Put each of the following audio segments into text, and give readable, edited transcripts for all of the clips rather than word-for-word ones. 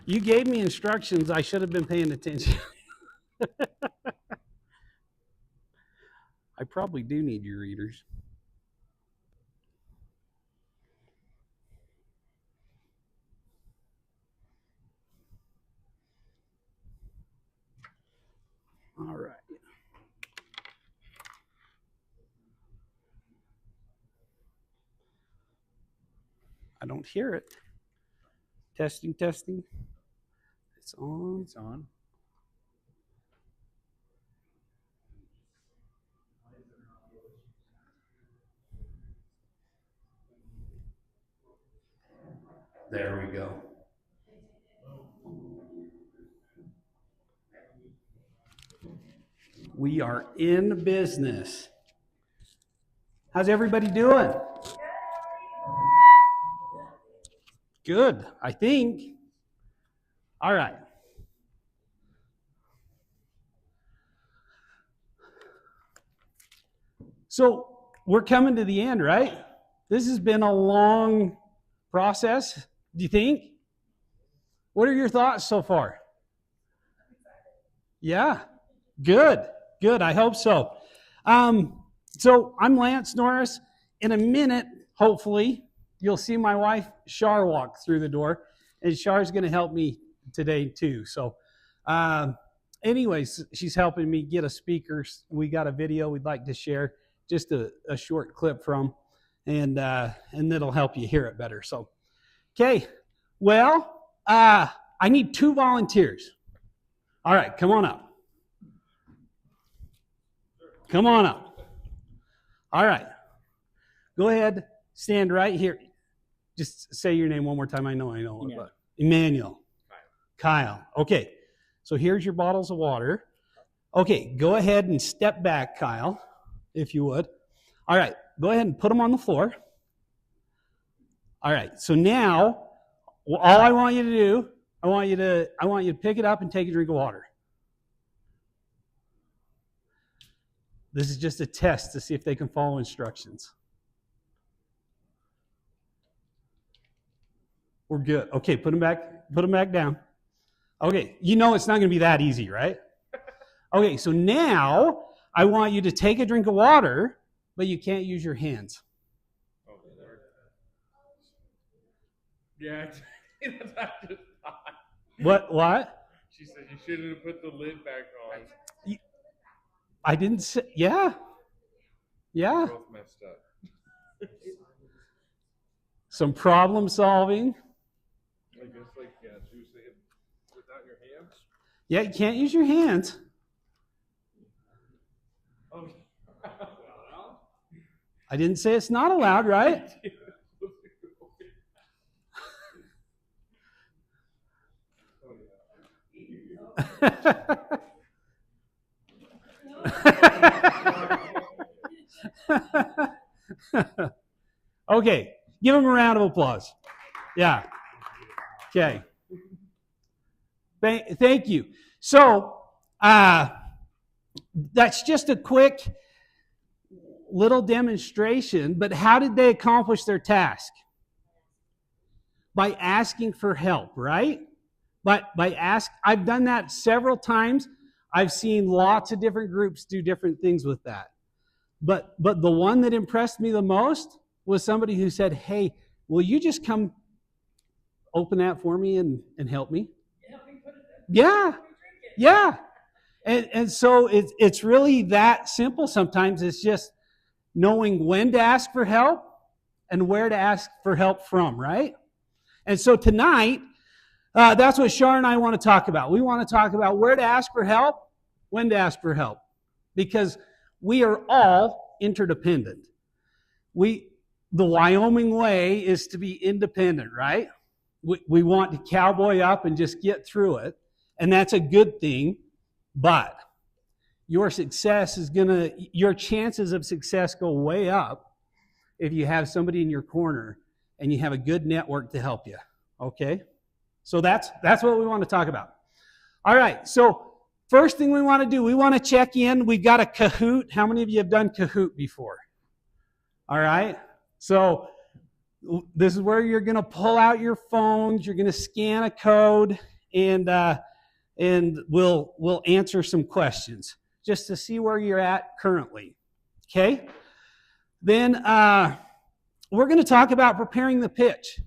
You gave me instructions. I should have been paying attention. I probably do need your readers. All right. I don't hear it. Testing, testing. It's on. It's on. There we go. We are in business. How's everybody doing? Good, I think. All right. So we're coming to the end, right? This has been a long process, do you think? What are your thoughts so far? Yeah, good, good. I hope so. So I'm Lance Norris. In a minute, hopefully, you'll see my wife, Shar, walk through the door. And Shar's going to help me today, too. So anyways, she's helping me get a speaker. We got a video we'd like to share, just a short clip from, and it'll help you hear it better. So, okay, well, I need 2 volunteers. All right, come on up. Come on up. All right. Go ahead, stand right here. Just say your name one more time. I know. Emmanuel. Emmanuel. Kyle. Okay, so here's your bottles of water. Okay, go ahead and step back, Kyle, if you would. All right, go ahead and put them on the floor. All right, so now, all I want you to do, I want you to pick it up and take a drink of water. This is just a test to see if they can follow instructions. We're good. Okay, put them back down. Okay, you know it's not going to be that easy, right? Okay, so now I want you to take a drink of water, but you can't use your hands. Yeah, that's what I just thought. What? She said you should have put the lid back on. I didn't say, yeah. Both messed up. Some problem solving. I guess she was saying without your hands. Yeah, you can't use your hands. Oh. I didn't say it's not allowed, right? Okay, give him a round of applause. Yeah. Okay. Thank you. So, that's just a quick little demonstration, but how did they accomplish their task? By asking for help, right? I've done that several times. I've seen lots of different groups do different things with that. But the one that impressed me the most was somebody who said, "Hey, will you just come open that for me and help me?" Yeah. And so it's really that simple sometimes. It's just knowing when to ask for help and where to ask for help from, right? And so tonight, that's what Shar and I want to talk about. We want to talk about where to ask for help, when to ask for help, because we are all interdependent. The Wyoming way is to be independent, right? We want to cowboy up and just get through it, and that's a good thing, but your chances of success go way up if you have somebody in your corner and you have a good network to help you, okay? So that's what we want to talk about. All right, so first thing we want to do, we want to check in. We've got a Kahoot. How many of you have done Kahoot before? All right, so this is where you're going to pull out your phones. You're going to scan a code, and we'll answer some questions just to see where you're at currently. Okay? Then we're going to talk about preparing the pitch.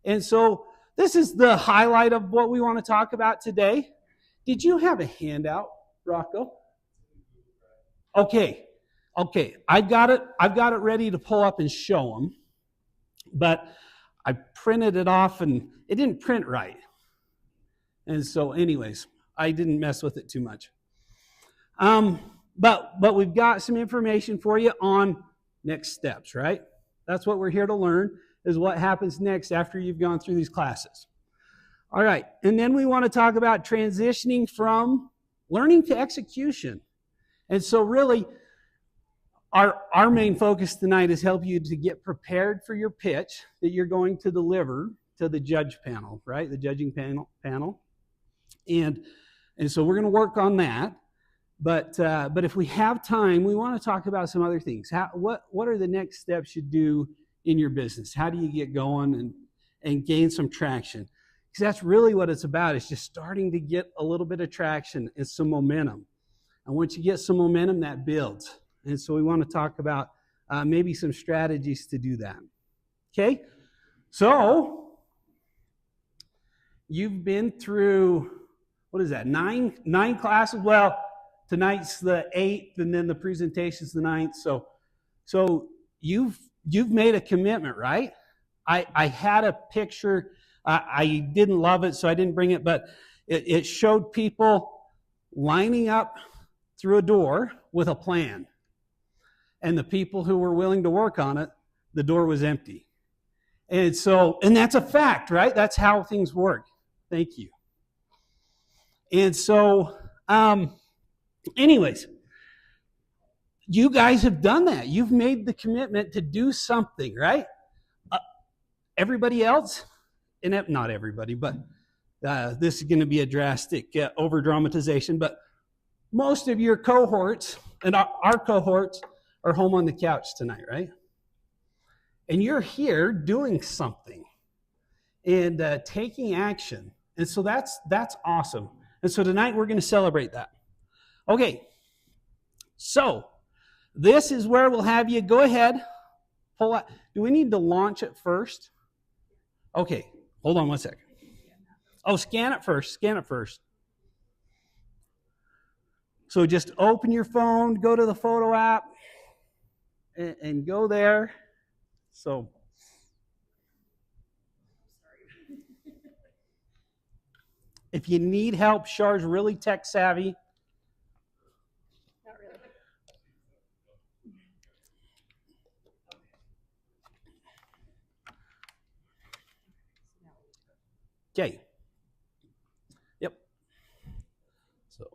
And so this is the highlight of what we want to talk about today. Did you have a handout, Rocco? Okay. I've got it ready to pull up and show them. But I printed it off and it didn't print right. And so anyways, I didn't mess with it too much. But we've got some information for you on next steps, right? That's what we're here to learn, is what happens next after you've gone through these classes. All right, and then we want to talk about transitioning from learning to execution. And so really, our main focus tonight is help you to get prepared for your pitch that you're going to deliver to the judge panel, right? The judging panel. And so we're going to work on that. But if we have time, we want to talk about some other things. What are the next steps you do in your business? How do you get going and gain some traction? Because that's really what it's about. It's just starting to get a little bit of traction and some momentum. And once you get some momentum, that builds. And so we want to talk about maybe some strategies to do that. Okay? So you've been through, what is that, nine classes? Well, tonight's the 8th, and then the presentation's the 9th. So you've made a commitment, right? I had a picture. I didn't love it, so I didn't bring it, but it showed people lining up through a door with a plan. And the people who were willing to work on it, the door was empty. And that's a fact, right? That's how things work. Thank you. And so, anyways, you guys have done that. You've made the commitment to do something, right? Everybody else, and not everybody, but this is going to be a drastic over-dramatization, but most of your cohorts, and our cohorts, are home on the couch tonight, right? And you're here doing something and taking action. And so that's awesome. And so tonight we're going to celebrate that. Okay, so this is where we'll have you go ahead, pull out. Do we need to launch it first? Okay, hold on one second. Oh, scan it first. So just open your phone, go to the photo app, and go there. So if you need help, Char's really tech savvy. Not really. Okay. Yep. So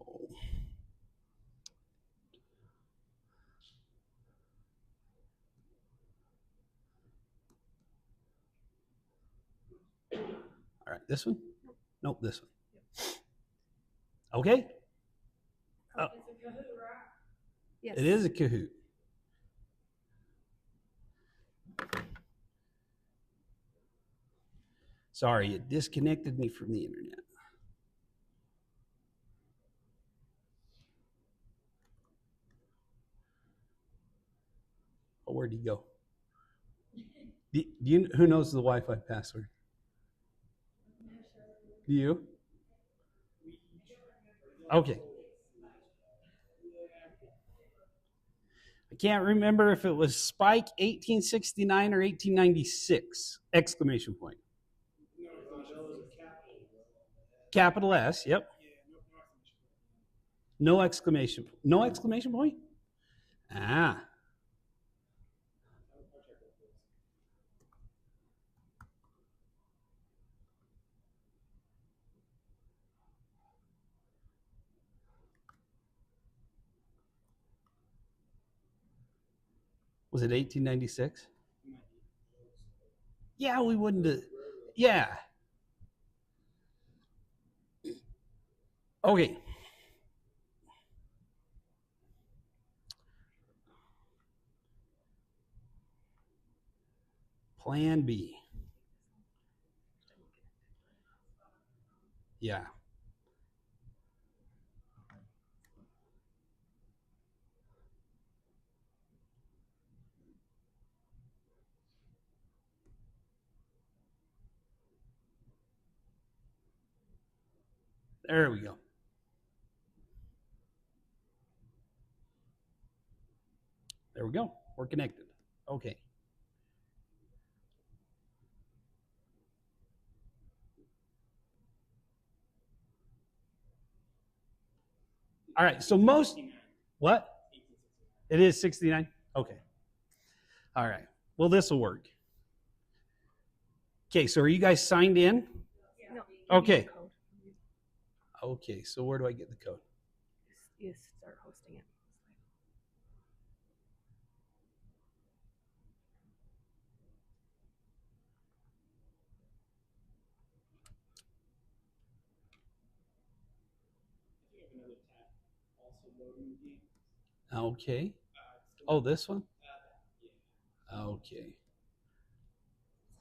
all right, this one? Nope, this one. Okay. Yes. It is a Kahoot. Sorry, it disconnected me from the internet. Oh, where'd he go? Who knows the Wi-Fi password? Do you? Okay. I can't remember if it was Spike 1869 or 1896! Exclamation point. Capital S, yep. No exclamation. No exclamation point? Ah. Was it 1896? Yeah, we wouldn't have. Yeah. Okay. Plan B. Yeah. There we go. There we go. We're connected. Okay. All right. So most, what? It is 69? Okay. All right. Well, this will work. Okay. So are you guys signed in? No. Okay. Code. Okay. So where do I get the code? You start hosting it. Okay. Oh, this one? Okay.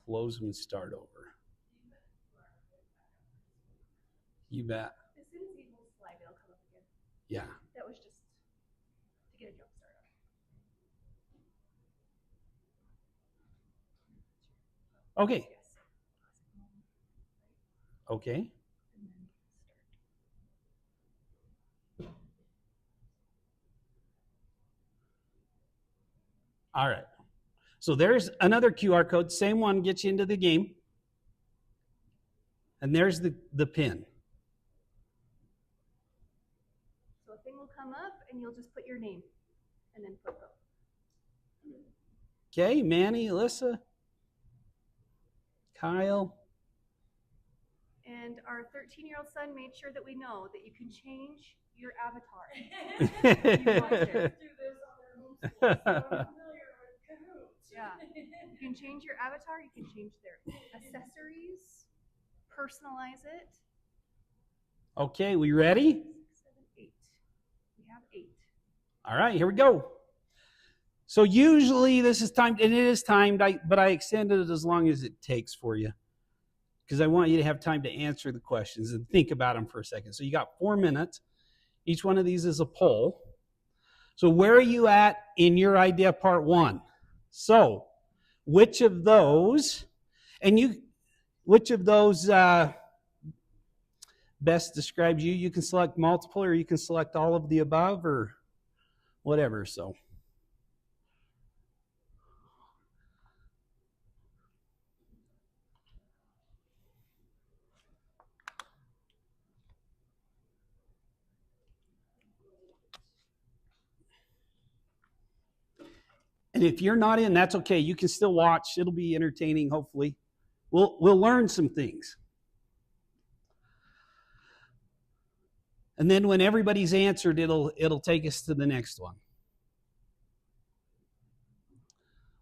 Close and start over. You bet. As soon as you hold slide, it'll come up again. Yeah. That was just to get a jump start on. Okay. Yes. Okay. And then start. All right. So there's another QR code. Same one gets you into the game. And there's the pin. So a thing will come up and you'll just put your name and then put go. Okay, Manny, Alyssa, Kyle. And our 13-year-old son made sure that we know that you can change your avatar. Yeah. You can change your avatar, you can change their accessories, personalize it. Okay, we ready? 6, 7, 8. We have 8. All right, here we go. So usually this is timed, and it is timed, but I extended it as long as it takes for you because I want you to have time to answer the questions and think about them for a second. So you got 4 minutes. Each one of these is a poll. So where are you at in your idea part 1? So which of those best describes you? You can select multiple or you can select all of the above or whatever. So and if you're not in, that's okay. You can still watch. It'll be entertaining, hopefully. We'll learn some things. And then when everybody's answered, it'll take us to the next one.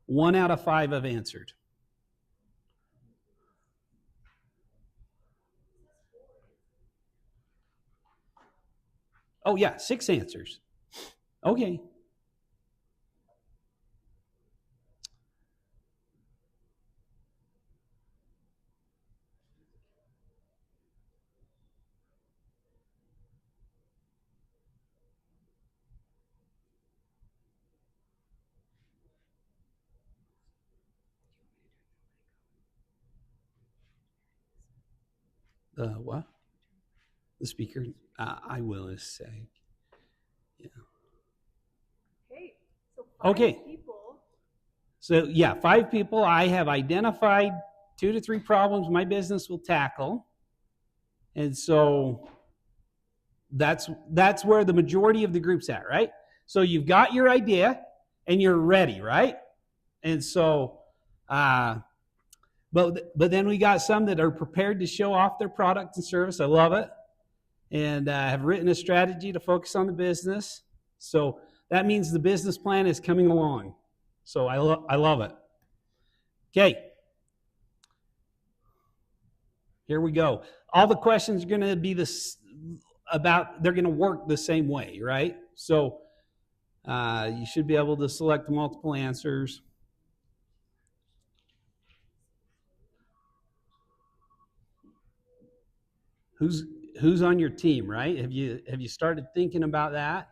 1 out of 5 have answered. Oh yeah, 6 answers. Okay. The what? The speaker? I will in a sec. Yeah. Okay. So 5 Okay. people. So yeah, 5 people. I have identified 2 to 3 problems my business will tackle. And so that's where the majority of the group's at, right? So you've got your idea and you're ready, right? And so but then we got some that are prepared to show off their product and service. I love it. And have written a strategy to focus on the business. So that means the business plan is coming along. So I love it. Okay. Here we go. All the questions are going to be they're going to work the same way, right? So you should be able to select multiple answers. Who's on your team, right? Have you started thinking about that?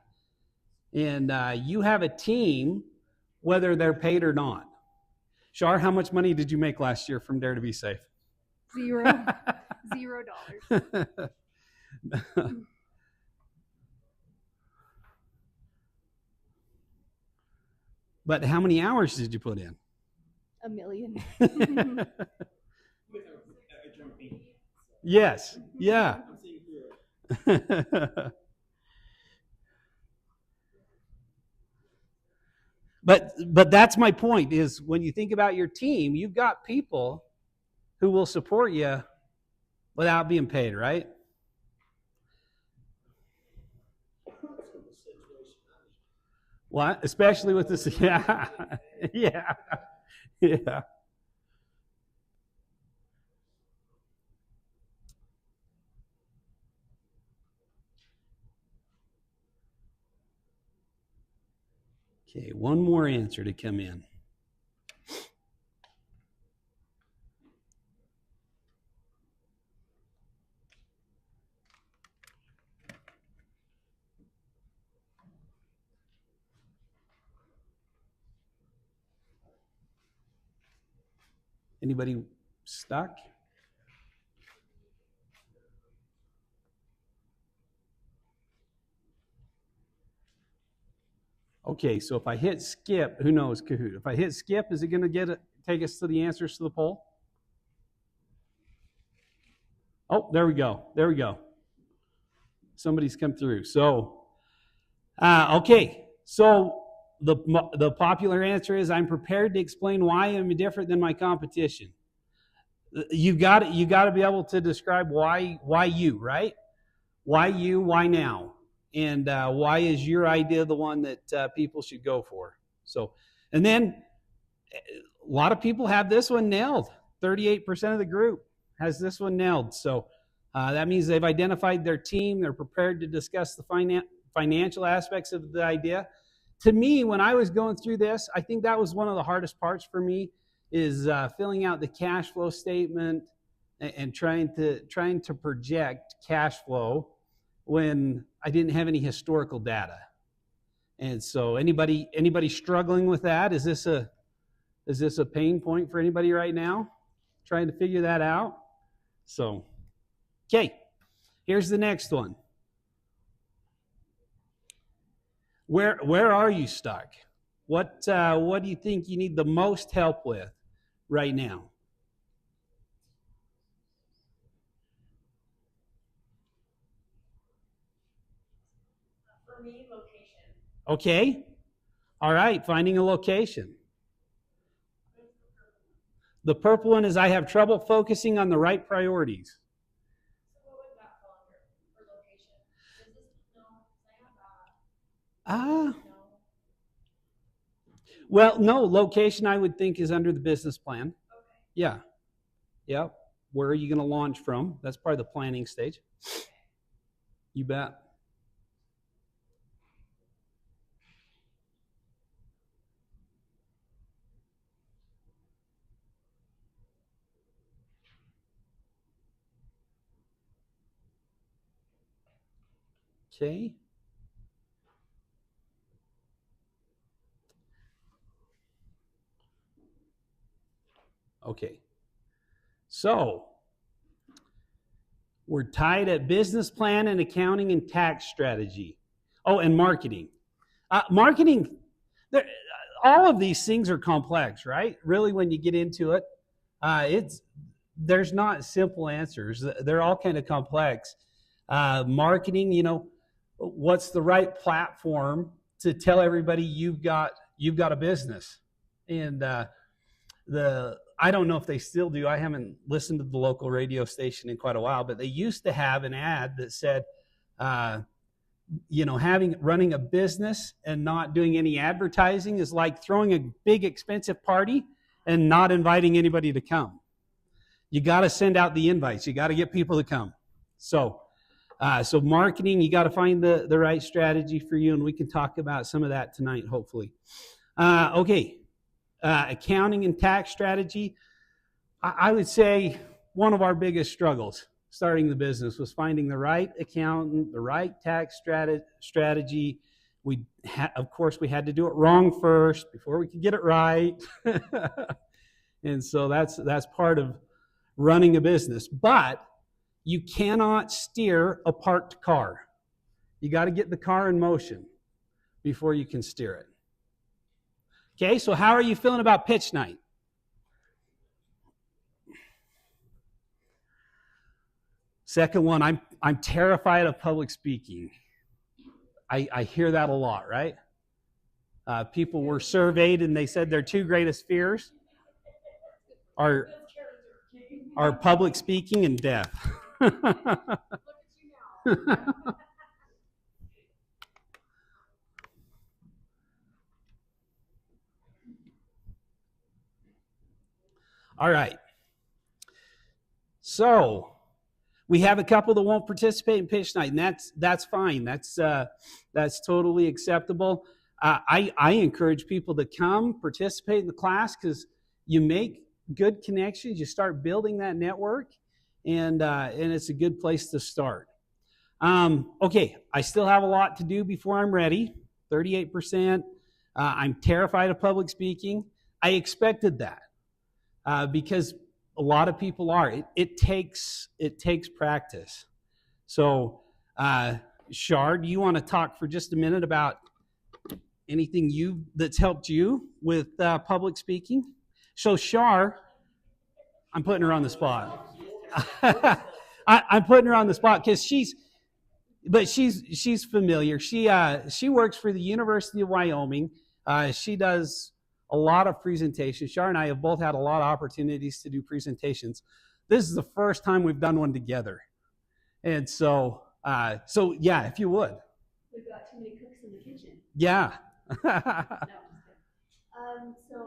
And you have a team, whether they're paid or not. Shar, how much money did you make last year from Dare to Be Safe? $0. $0. But how many hours did you put in? 1 million. Yes. Yeah. But that's my point, is when you think about your team, you've got people who will support you without being paid, right? What? Especially with this, yeah, yeah, yeah. Okay, one more answer to come in. Anybody stuck? Okay, so if I hit skip, who knows, Kahoot? If I hit skip, is it going to take us to the answers to the poll? Oh, there we go. There we go. Somebody's come through. So, okay. So the popular answer is, I'm prepared to explain why I'm different than my competition. You got to be able to describe why you, right? Why you? Why now? And why is your idea the one that people should go for? So, and then a lot of people have this one nailed. 38% of the group has this one nailed. So that means they've identified their team. They're prepared to discuss the financial aspects of the idea. To me, when I was going through this, I think that was one of the hardest parts for me, is filling out the cash flow statement and trying to project cash flow when I didn't have any historical data. And so anybody struggling with that? Is this a pain point for anybody right now, trying to figure that out? So, okay, here's the next one. Where are you stuck? What do you think you need the most help with right now? For me, location. Okay. All right, finding a location. The purple one is, I have trouble focusing on the right priorities. So what would that fall under for location? Does this I have that? No. Well, no, location I would think is under the business plan. Okay. Yeah. Yep. Where are you going to launch from? That's part of the planning stage. You bet. Okay. Okay. So, we're tied at business plan and accounting and tax strategy. Oh, and marketing. Marketing, all of these things are complex, right? Really, when you get into it, there's not simple answers. They're all kind of complex. Marketing, what's the right platform to tell everybody you've got a business? And I don't know if they still do. I haven't listened to the local radio station in quite a while, but they used to have an ad that said, running a business and not doing any advertising is like throwing a big expensive party and not inviting anybody to come. You got to send out the invites. You got to get people to come. So marketing, you got to find the right strategy for you, and we can talk about some of that tonight, hopefully. Okay. Accounting and tax strategy, I would say one of our biggest struggles. starting the business was finding the right accountant, the right tax strategy. Of course, we had to do it wrong first before we could get it right. And so that's part of running a business. But you cannot steer a parked car. You got to get the car in motion before you can steer it. Okay, so how are you feeling about pitch night? Second one, I'm terrified of public speaking. I hear that a lot, right? People were surveyed and they said their two greatest fears are public speaking and death. All right. So we have a couple that won't participate in pitch night, and that's fine. That's totally acceptable. I encourage people to come participate in the class because you make good connections. You start building that network, and it's a good place to start. Okay, I still have a lot to do before I'm ready. 38%. I'm terrified of public speaking. I expected that because a lot of people are. It takes practice. So, Shar, do you want to talk for just a minute about anything that's helped you with public speaking? So, Shar, I'm putting her on the spot. I'm putting her on the spot because she's familiar. She works for the University of Wyoming. She does a lot of presentations. Shar and I have both had a lot of opportunities to do presentations. This is the first time we've done one together. And so yeah, if you would. We've got too many cooks in the kitchen. Yeah. No, I'm just kidding. So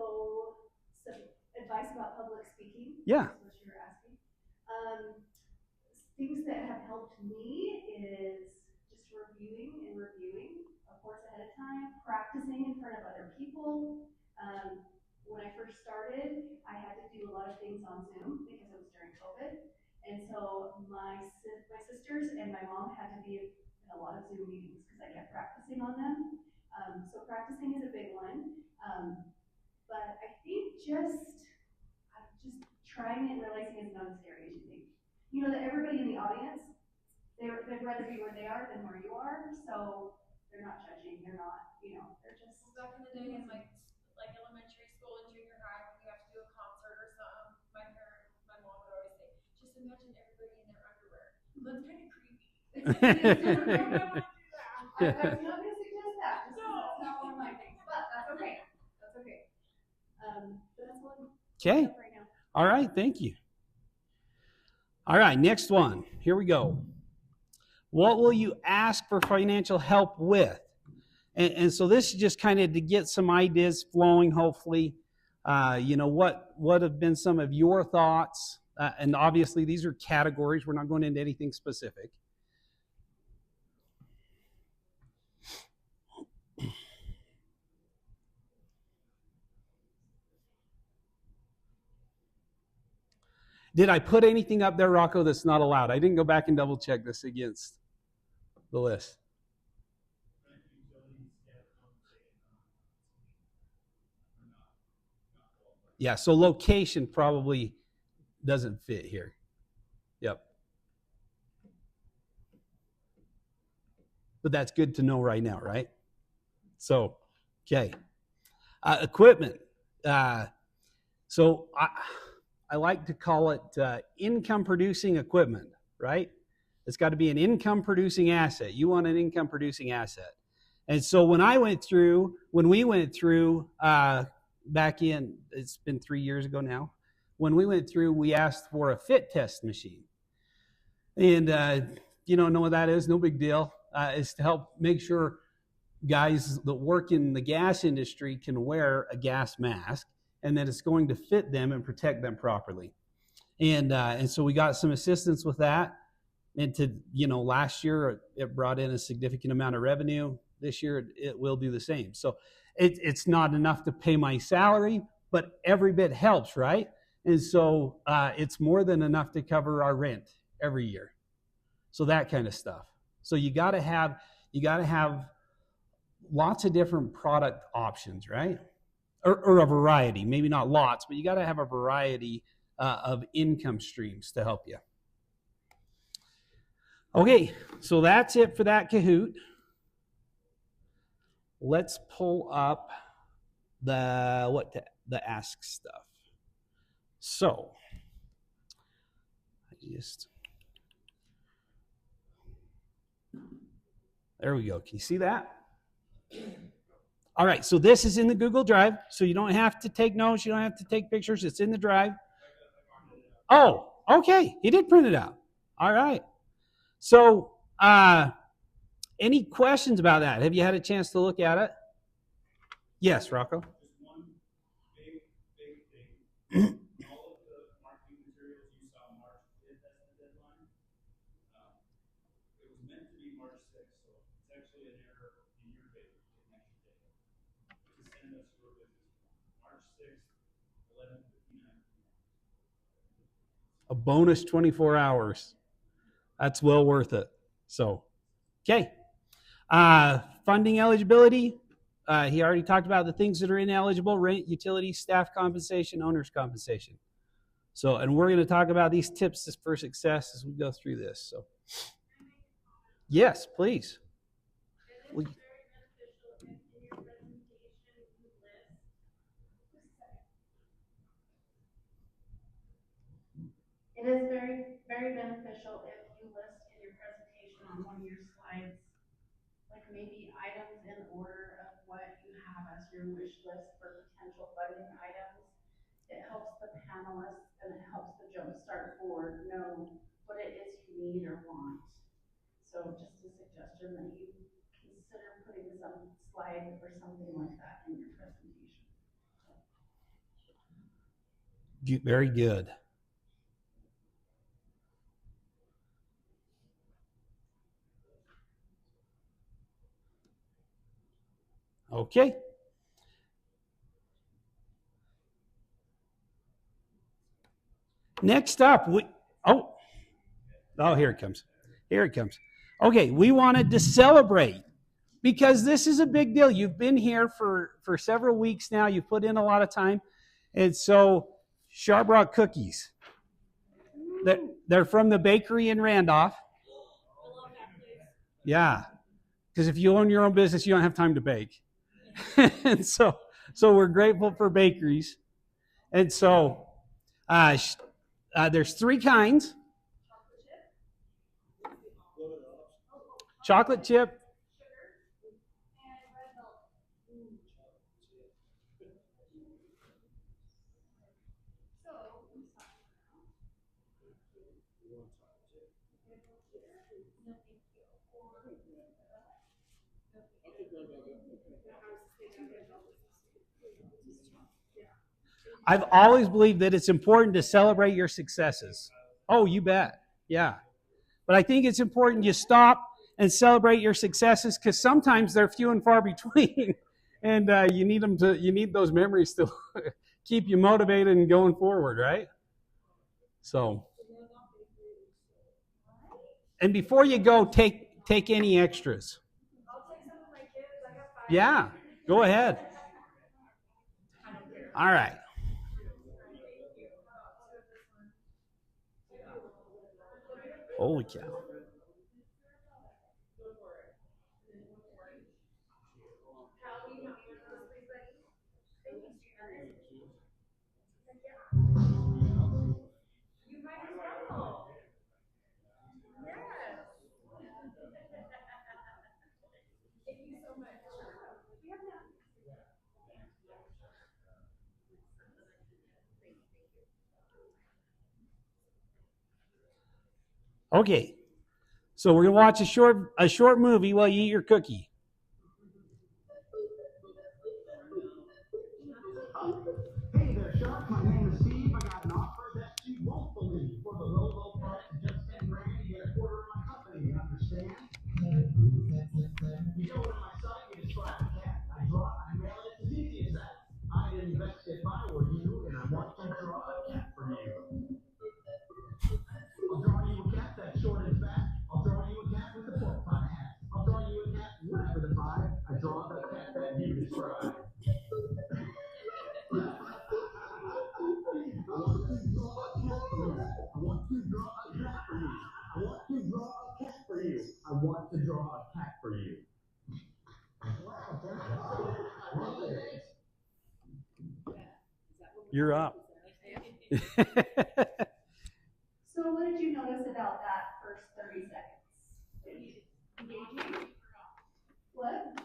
some advice about public speaking. Yeah. That's what you were asking. Things that have helped me is just reviewing, of course, ahead of time, practicing in front of other people. When I first started, I had to do a lot of things on Zoom because it was during COVID. And so my sisters and my mom had to be in a lot of Zoom meetings because I kept practicing on them. So practicing is a big one. But I think just trying it and realizing it's not as scary as you think. You know that everybody in the audience, they'd rather be where they are than where you are. So they're not judging. They're not, they're just. Back in the day in like elementary school and junior high, when we have to do a concert or something, my mom would always say, just imagine everybody in their underwear. That's kind of creepy. I was not going to suggest that. That's not one of my things, but that's okay. But that's one. Okay. Right now. All right. Thank you. All right. Next one. Here we go. What will you ask for financial help with? And so this is just kind of to get some ideas flowing, hopefully. What have been some of your thoughts? And obviously, these are categories. We're not going into anything specific. Did I put anything up there, Rocco, that's not allowed? I didn't go back and double check this against the list. Yeah, so location probably doesn't fit here. Yep. But that's good to know right now, right? So, okay. Equipment. So I like to call it income producing equipment, right? It's got to be an income producing asset. You want an income producing asset. And so when we went through back in, it's been 3 years ago now, when we went through, we asked for a fit test machine. And you don't know what that is, no big deal. It's to help make sure guys that work in the gas industry can wear a gas mask and that it's going to fit them and protect them properly. And so we got some assistance with that. And last year it brought in a significant amount of revenue. This year it will do the same. So it's not enough to pay my salary, but every bit helps, right? And so it's more than enough to cover our rent every year. So that kind of stuff. So you got to have lots of different product options, right? Or a variety, maybe not lots, but you got to have a variety of income streams to help you. Okay, so that's it for that Kahoot. Let's pull up the ask stuff. So there we go. Can you see that? All right, so this is in the Google Drive, so you don't have to take notes, you don't have to take pictures, it's in the Drive. Oh, okay, he did print it out. All right. So, any questions about that? Have you had a chance to look at it? Yes, Rocco. Just one big thing. All of the marketing materials you saw March 5th as the deadline. It was meant to be March 6th, so it's actually an error in your paper an extra day to send us your business plan. March 6th, 11:59. A bonus 24 hours. That's well worth it. So, okay. Funding eligibility. He already talked about the things that are ineligible: rent, utilities, staff compensation, owner's compensation. So, and we're going to talk about these tips for success as we go through this. So, yes, please. It is very, very beneficial if you list in your presentation on one of your slides, like maybe items in order of what you have as your wish list for potential funding items. It helps the panelists and it helps the Jumpstart board know what it is you need or want. So just a suggestion that you consider putting some slide or something like that in your presentation. Very good. Okay. Next up, here it comes. Here it comes. Okay, we wanted to celebrate because this is a big deal. You've been here for several weeks now. You've put in a lot of time. And so, Sharp Rock cookies. They're from the bakery in Randolph. Yeah, because if you own your own business, you don't have time to bake. And so we're grateful for bakeries. And so there's 3 kinds. Chocolate chip. I've always believed that it's important to celebrate your successes. Oh, you bet. Yeah. But I think it's important you stop and celebrate your successes because sometimes they're few and far between. And you need those memories to keep you motivated and going forward, right? So, and before you go, take any extras. Yeah, go ahead. All right. Holy cow. Okay, so we're gonna watch a short movie while you eat your cookie. Hey there, Shark. My name is Steve. I got an offer that you won't believe. For the low price of just $10,000, you get a quarter of my company. You understand? You go to my site, you describe a cat. I draw it, I mail it. It's as easy as that. I'd invest if I were you, and I want to draw a cat for you. I'll draw you a cat draw a cat for you. Wow, thank you. I love it. You're up. So what did you notice about that first 30 seconds? Engaging? What?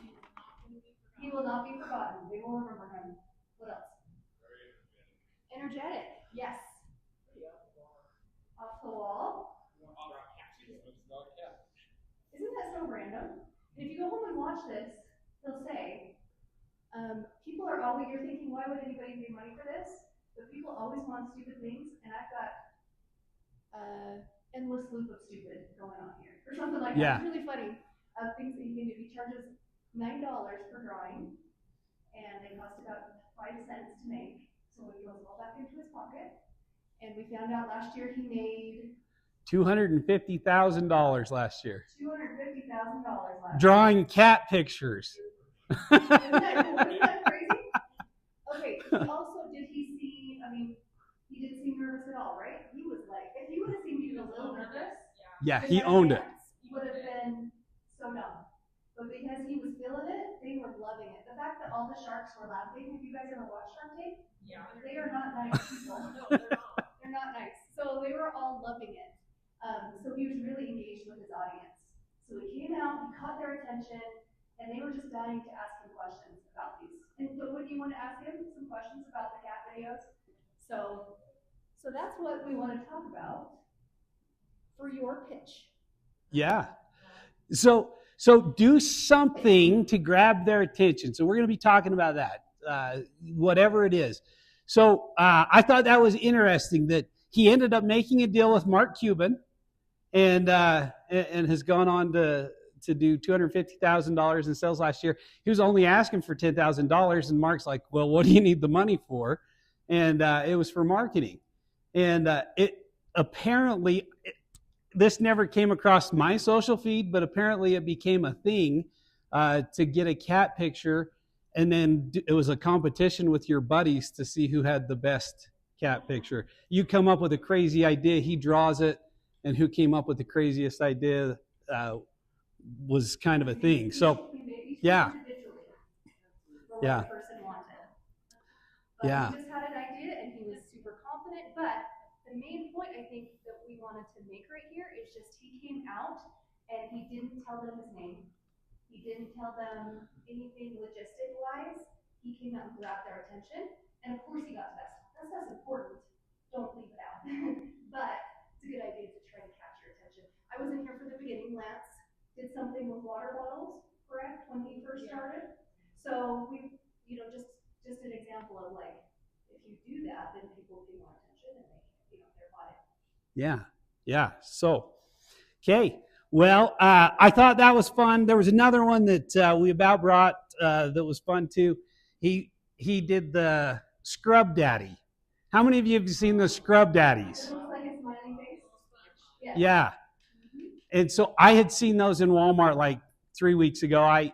He will not be forgotten. They will remember him. What else? Energetic. Yes. Off the wall. Isn't that so random? If you go home and watch this, they'll say, people are always, you're thinking, why would anybody pay money for this? But people always want stupid things, and I've got endless loop of stupid going on here, or something like Yeah. that. It's really funny. Things that you can do. He charges $9 per drawing, and they cost about 5 cents to make. So he goes all back into his pocket. And we found out last year he made $250,000 last year. $250,000 last year. Drawing cat pictures. Isn't that crazy? Okay, he also, did he seem, I mean, he didn't seem nervous at all, right? He was like, if you would have seen me a little nervous, Yeah, he owned it. would have been so dumb. But because he was feeling it, they were loving it. The fact that all the sharks were laughing, have you guys ever watched Shark Tank? Yeah. They are not nice people. No, they're not. They're not nice. So they were all loving it. So he was really engaged with his audience. So he came out, he caught their attention, and they were just dying to ask him questions about these. And so would you want to ask him some questions about the cat videos? So that's what we want to talk about for your pitch. Yeah. So do something to grab their attention. So we're going to be talking about that, whatever it is. So I thought that was interesting that he ended up making a deal with Mark Cuban, and has gone on to do $250,000 in sales last year. He was only asking for $10,000, and Mark's like, "Well, what do you need the money for?" And it was for marketing. And this never came across my social feed, but apparently it became a thing to get a cat picture, and then it was a competition with your buddies to see who had the best cat picture. You come up with a crazy idea, he draws it, and who came up with the craziest idea was kind of a thing. So, yeah. Yeah. Yeah. He just had an idea, and he was super confident, but the main point I think that we wanted to make right here is just he came out and he didn't tell them his name. He didn't tell them anything logistic wise. He came out and grabbed their attention, and of course he got the best. That's important. Don't leave it out. But it's a good idea to try to catch your attention. I wasn't here for the beginning. Lance did something with water bottles, correct, when he first started. So we, just an example of like, if you do that, then people pay more attention and they're buying. Yeah. So, okay. Well, I thought that was fun. There was another one that we about brought that was fun too. He did the Scrub Daddy. How many of you have seen the Scrub Daddies? It looks like a smiling face. Yeah. And so I had seen those in Walmart like 3 weeks ago. I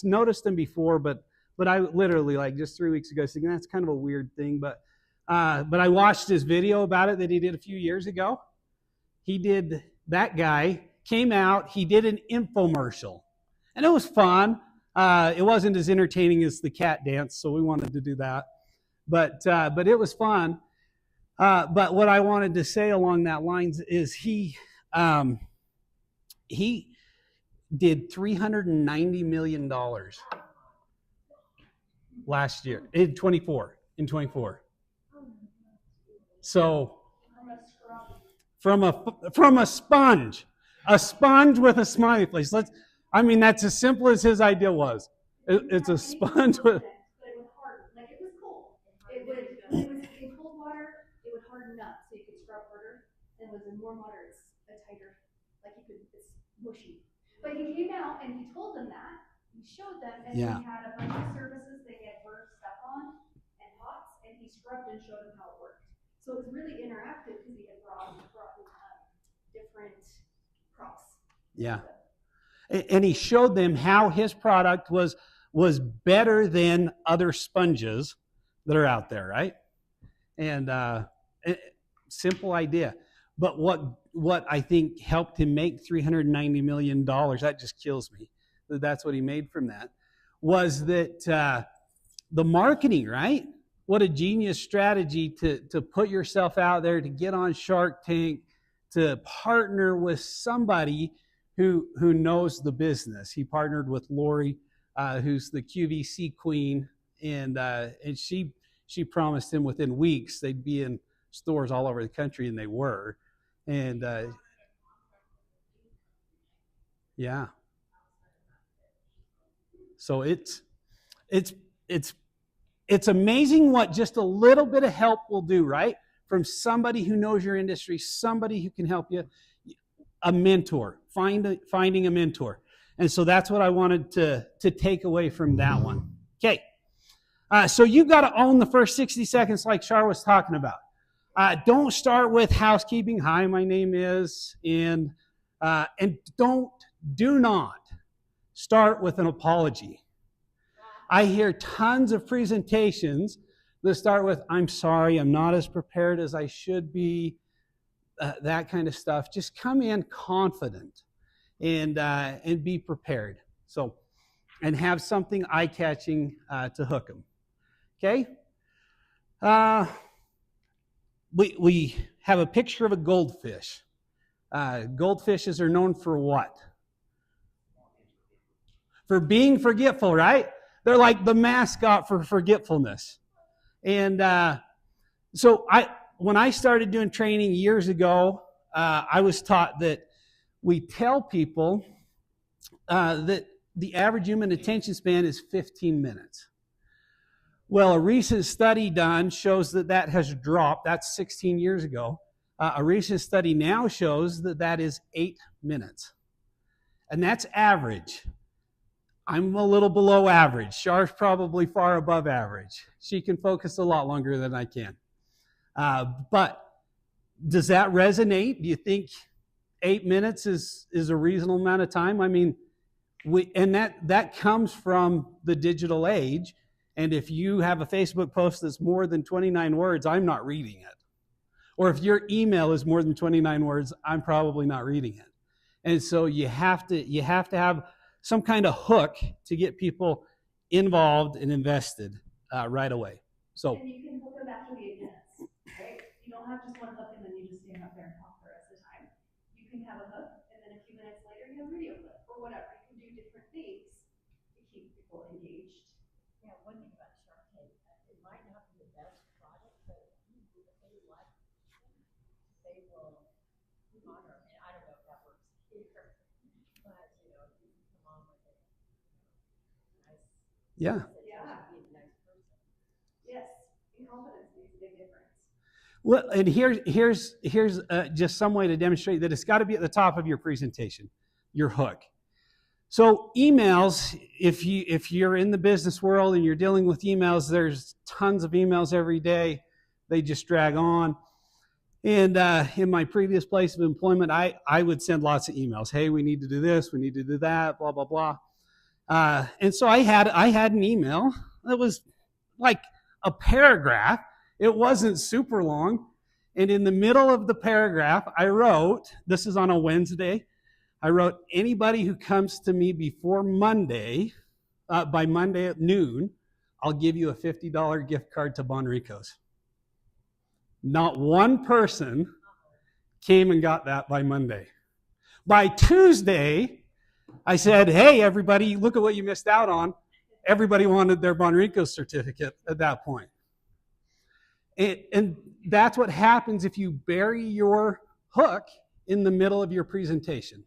noticed them before, but I literally like just 3 weeks ago thinking that's kind of a weird thing. But I watched his video about it that he did a few years ago. That guy came out, he did an infomercial. And it was fun. It wasn't as entertaining as the cat dance, so we wanted to do that. But it was fun. But what I wanted to say along that lines is he did $390 million last year in 24. So from a sponge with a smiley face. That's as simple as his idea was. It's a sponge with. But it would harden. Like it was cold. It was in cold water. It would harden up, so you could scrub harder. And it was in warm water, it's a tighter. It's mushy. But he came out and he told them that. He showed them, and he had a bunch of surfaces they get burnt stuff on and pots, and he scrubbed and showed them how it worked. So it was really interactive because he had brought different props. Yeah. And he showed them how his product was better than other sponges that are out there, right? And simple idea. But what what I think helped him make $390 million, that just kills me. That's what he made from that, was that the marketing, right? What a genius strategy to put yourself out there, to get on Shark Tank, to partner with somebody who knows the business. He partnered with Lori, who's the QVC queen, and she promised him within weeks they'd be in stores all over the country, and they were. And yeah, so it's amazing what just a little bit of help will do, right? From somebody who knows your industry, somebody who can help you, a mentor, finding a mentor. And so that's what I wanted to take away from that one. Okay. So you've got to own the first 60 seconds like Char was talking about. Don't start with housekeeping. Hi, my name is, and do not start with an apology. I hear tons of presentations that start with, I'm sorry, I'm not as prepared as I should be, that kind of stuff. Just come in confident and be prepared. So, and have something eye-catching to hook them. Okay? We have a picture of a goldfish. Goldfishes are known for what? For being forgetful, right? They're like the mascot for forgetfulness. And so when I started doing training years ago, I was taught that we tell people that the average human attention span is 15 minutes. Well, a recent study done shows that has dropped. That's 16 years ago. A recent study now shows that is 8 minutes. And that's average. I'm a little below average. Char's probably far above average. She can focus a lot longer than I can. But does that resonate? Do you think 8 minutes is a reasonable amount of time? I mean, that comes from the digital age. And if you have a Facebook post that's more than 29 words, I'm not reading it. Or if your email is more than 29 words, I'm probably not reading it. And so you have to have some kind of hook to get people involved and invested right away. So, and you can hook them after the events, right? You don't have just one hook and then you just stand up there and talk the rest of the time. You can have a hook, and then a few minutes later you have a video clip or whatever. You can do different things to keep people engaged. Yeah, one thing about Shark Tank, it might not be the best product, but if they like it, they will honor, and I don't know if that works here, but you know, if you come on with a nice, yeah. nice person. Yes, and confidence makes a big difference. Well, and here's just some way to demonstrate that it's got to be at the top of your presentation, your hook. So emails, if you're in the business world and you're dealing with emails, there's tons of emails every day. They just drag on. And in my previous place of employment, I would send lots of emails. Hey, we need to do this, we need to do that, blah, blah, blah. And so I had an email that was like a paragraph. It wasn't super long. And in the middle of the paragraph, I wrote, this is on a Wednesday, I wrote, anybody who comes to me before Monday, by Monday at noon, I'll give you a $50 gift card to Bonrico's. Not one person came and got that by Monday. By Tuesday, I said, hey, everybody, look at what you missed out on. Everybody wanted their Bonrico's certificate at that point. And that's what happens if you bury your hook in the middle of your presentation.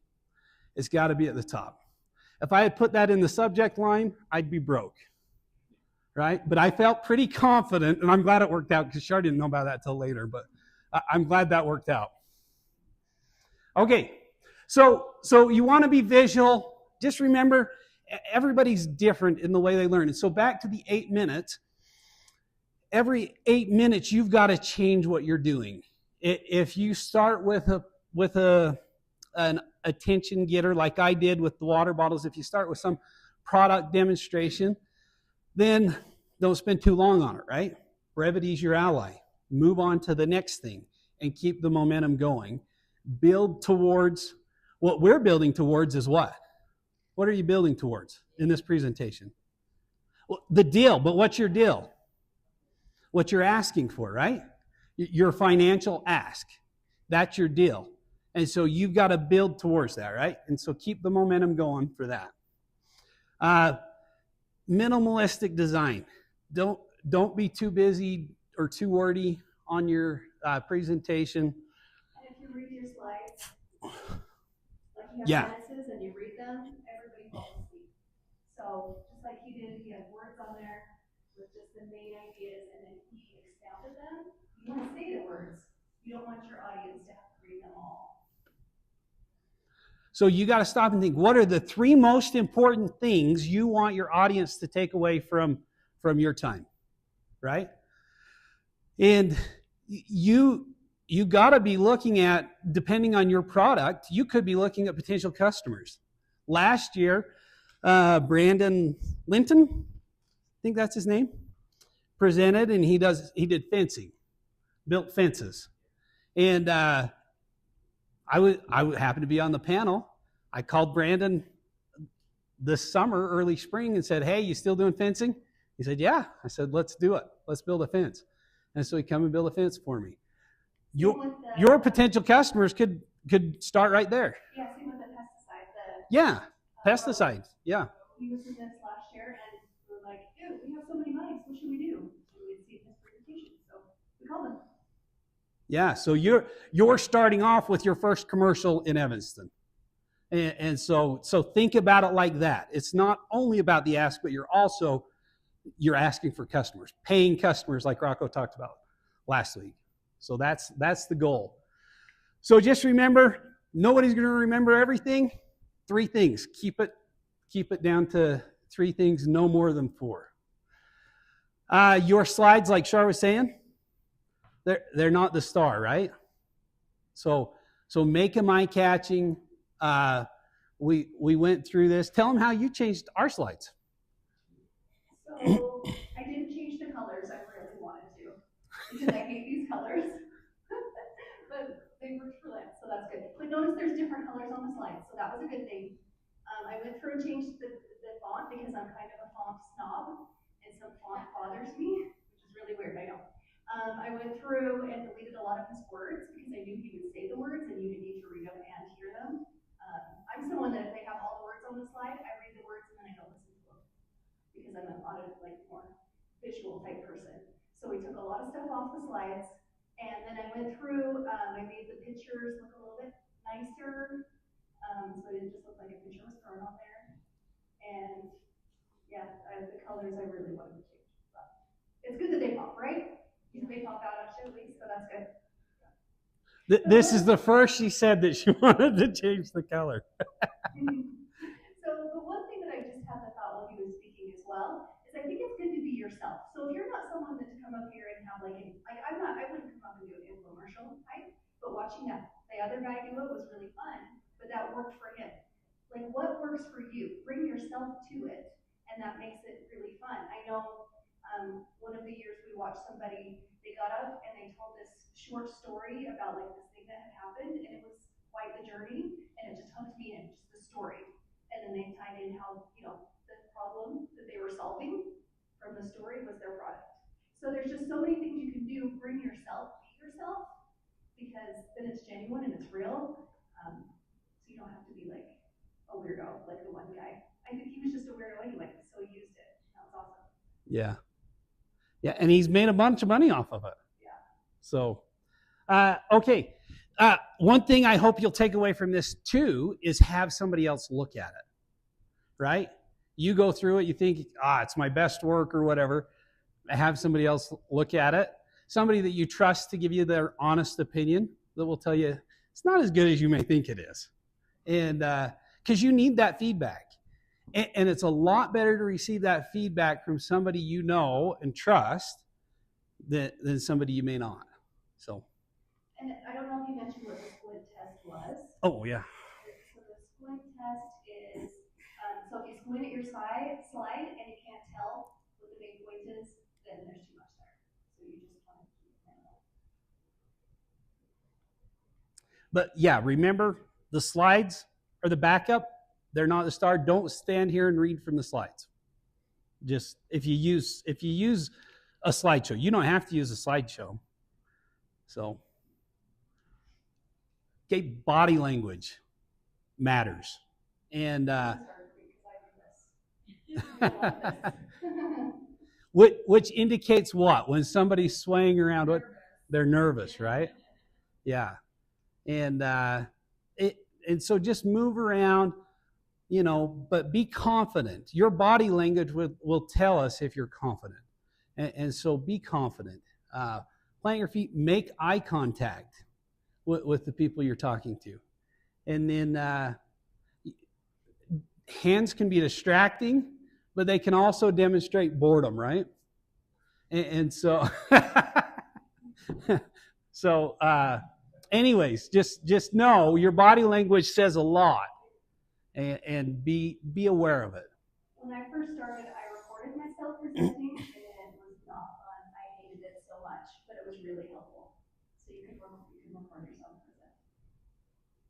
It's got to be at the top. If I had put that in the subject line, I'd be broke, right? But I felt pretty confident, and I'm glad it worked out because Char didn't know about that till later, but I'm glad that worked out. Okay, so you want to be visual. Just remember, everybody's different in the way they learn. And so back to the 8 minutes. Every 8 minutes, you've got to change what you're doing. If you start with an attention getter like I did with the water bottles, if you start with some product demonstration, then don't spend too long on it, right? Brevity is your ally. Move on to the next thing and keep the momentum going. build towards what we're building towards is what? What are you building towards in this presentation? Well, the deal, but what's your deal? What you're asking for, right? Your financial ask. That's your deal. And so you've got to build towards that, right? And so keep the momentum going for that. Minimalistic design. Don't be too busy or too wordy on your presentation. And if you read your slides, like you have Yeah. sentences and you read them, everybody falls asleep. So just like he did, he had words on there with just the main ideas, and then he expounded them. You want to say the words. You don't want your audience to have to read them all. So you got to stop and think, what are the 3 most important things you want your audience to take away from your time, right? And you got to be looking at, depending on your product, you could be looking at potential customers. Last year, Brandon Linton, I think that's his name, presented, and he did fencing, built fences. And I happened to be on the panel. I called Brandon this summer, early spring, and said, "Hey, you still doing fencing?" He said, "Yeah." I said, "Let's do it. Let's build a fence." And so he come and build a fence for me. Your potential customers could start right there. Yeah, same with the pesticide. Yeah, pesticides. Yeah. He was with us last year, and we were like, dude, we have so many mics. What should we do? And we'd see his presentation. So we called him. Yeah, so you're starting off with your first commercial in Evanston. And so think about it like that. It's not only about the ask, but you're asking for customers, paying customers like Rocco talked about last week. So that's the goal. So just remember, nobody's going to remember everything. 3 things. Keep it down to 3 things, no more than 4. Your slides, like Shar was saying, they're not the star, right? So make them eye-catching. We went through this. Tell them how you changed our slides. So I didn't change the colors. I really wanted to because I hate these colors. But they worked for that, so that's good. But notice there's different colors on the slides, so that was a good thing. I went through and changed the font because I'm kind of a font snob, and some font bothers me, which is really weird, I know. I went through and deleted a lot of his words because I knew he would say the words and you would need to read them and hear them. I'm someone that if they have all the words on the slide, I read the words and then I don't listen to them because I'm a more visual type person. So we took a lot of stuff off the slides, and then I went through, I made the pictures look a little bit nicer, so it didn't just look like a picture was thrown on there. And yeah, the colors I really wanted to change. But it's good that they pop, right? They pop out actually, at least, so that's good. This is the first she said that she wanted to change the color. So the one thing that I just had the thought while he was speaking as well is I think it's good to be yourself. So if you're not someone that to come up here and have I wouldn't come up and do an infomercial, right? But watching the other guy do it was really fun, but that worked for him. Like what works for you? Bring yourself to it, and that makes it really fun. I know one of the years we watched somebody, they got up and they told this short story about like this thing that had happened, and it was quite the journey, and it just hooked me in, just the story. And then they tied in how, the problem that they were solving from the story was their product. So there's just so many things you can do. Bring yourself, be yourself, because then it's genuine and it's real. So you don't have to be like a weirdo, like the one guy. I think he was just a weirdo anyway, so he used it. That was awesome. Yeah. Yeah, and he's made a bunch of money off of it. Yeah. So, okay. One thing I hope you'll take away from this too is have somebody else look at it, right? You go through it, you think, it's my best work or whatever. Have somebody else look at it. Somebody that you trust to give you their honest opinion that will tell you it's not as good as you may think it is. And because you need that feedback. And it's a lot better to receive that feedback from somebody you know and trust than somebody you may not. So. And I don't know if you mentioned what the squint test was. Oh, yeah. So the squint test is, so if you squint at your slide and you can't tell what the main point is, then there's too much there. So you just want to keep it minimal. But yeah, remember the slides are the backup. They're not the star. Don't stand here and read from the slides. Just if you use a slideshow, you don't have to use a slideshow. So, okay, body language matters, and which indicates what? When somebody's swaying around, what they're nervous, right? Yeah, and so just move around, but be confident. Your body language will tell us if you're confident, and so be confident. Plant your feet, make eye contact with the people you're talking to, and then hands can be distracting, but they can also demonstrate boredom, right? And so, anyways, just know your body language says a lot, and be aware of it. When I first started, I recorded myself presenting, and it was not fun. I hated it so much, but it was really helpful. So you can record yourself present.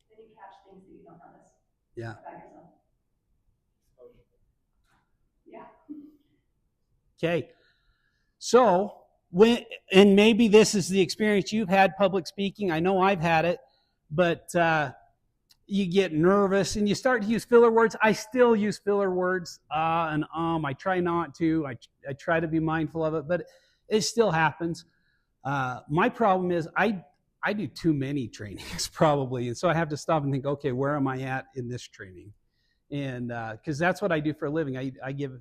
Then you catch things that you don't notice about yourself. Yeah. Okay. So and maybe this is the experience you've had public speaking. I know I've had it, but you get nervous and you start to use filler words. I still use filler words and I try not to. I try to be mindful of it, but it still happens. My problem is I do too many trainings probably, and so I have to stop and think, okay, where am I at in this training? And because that's what I do for a living. I give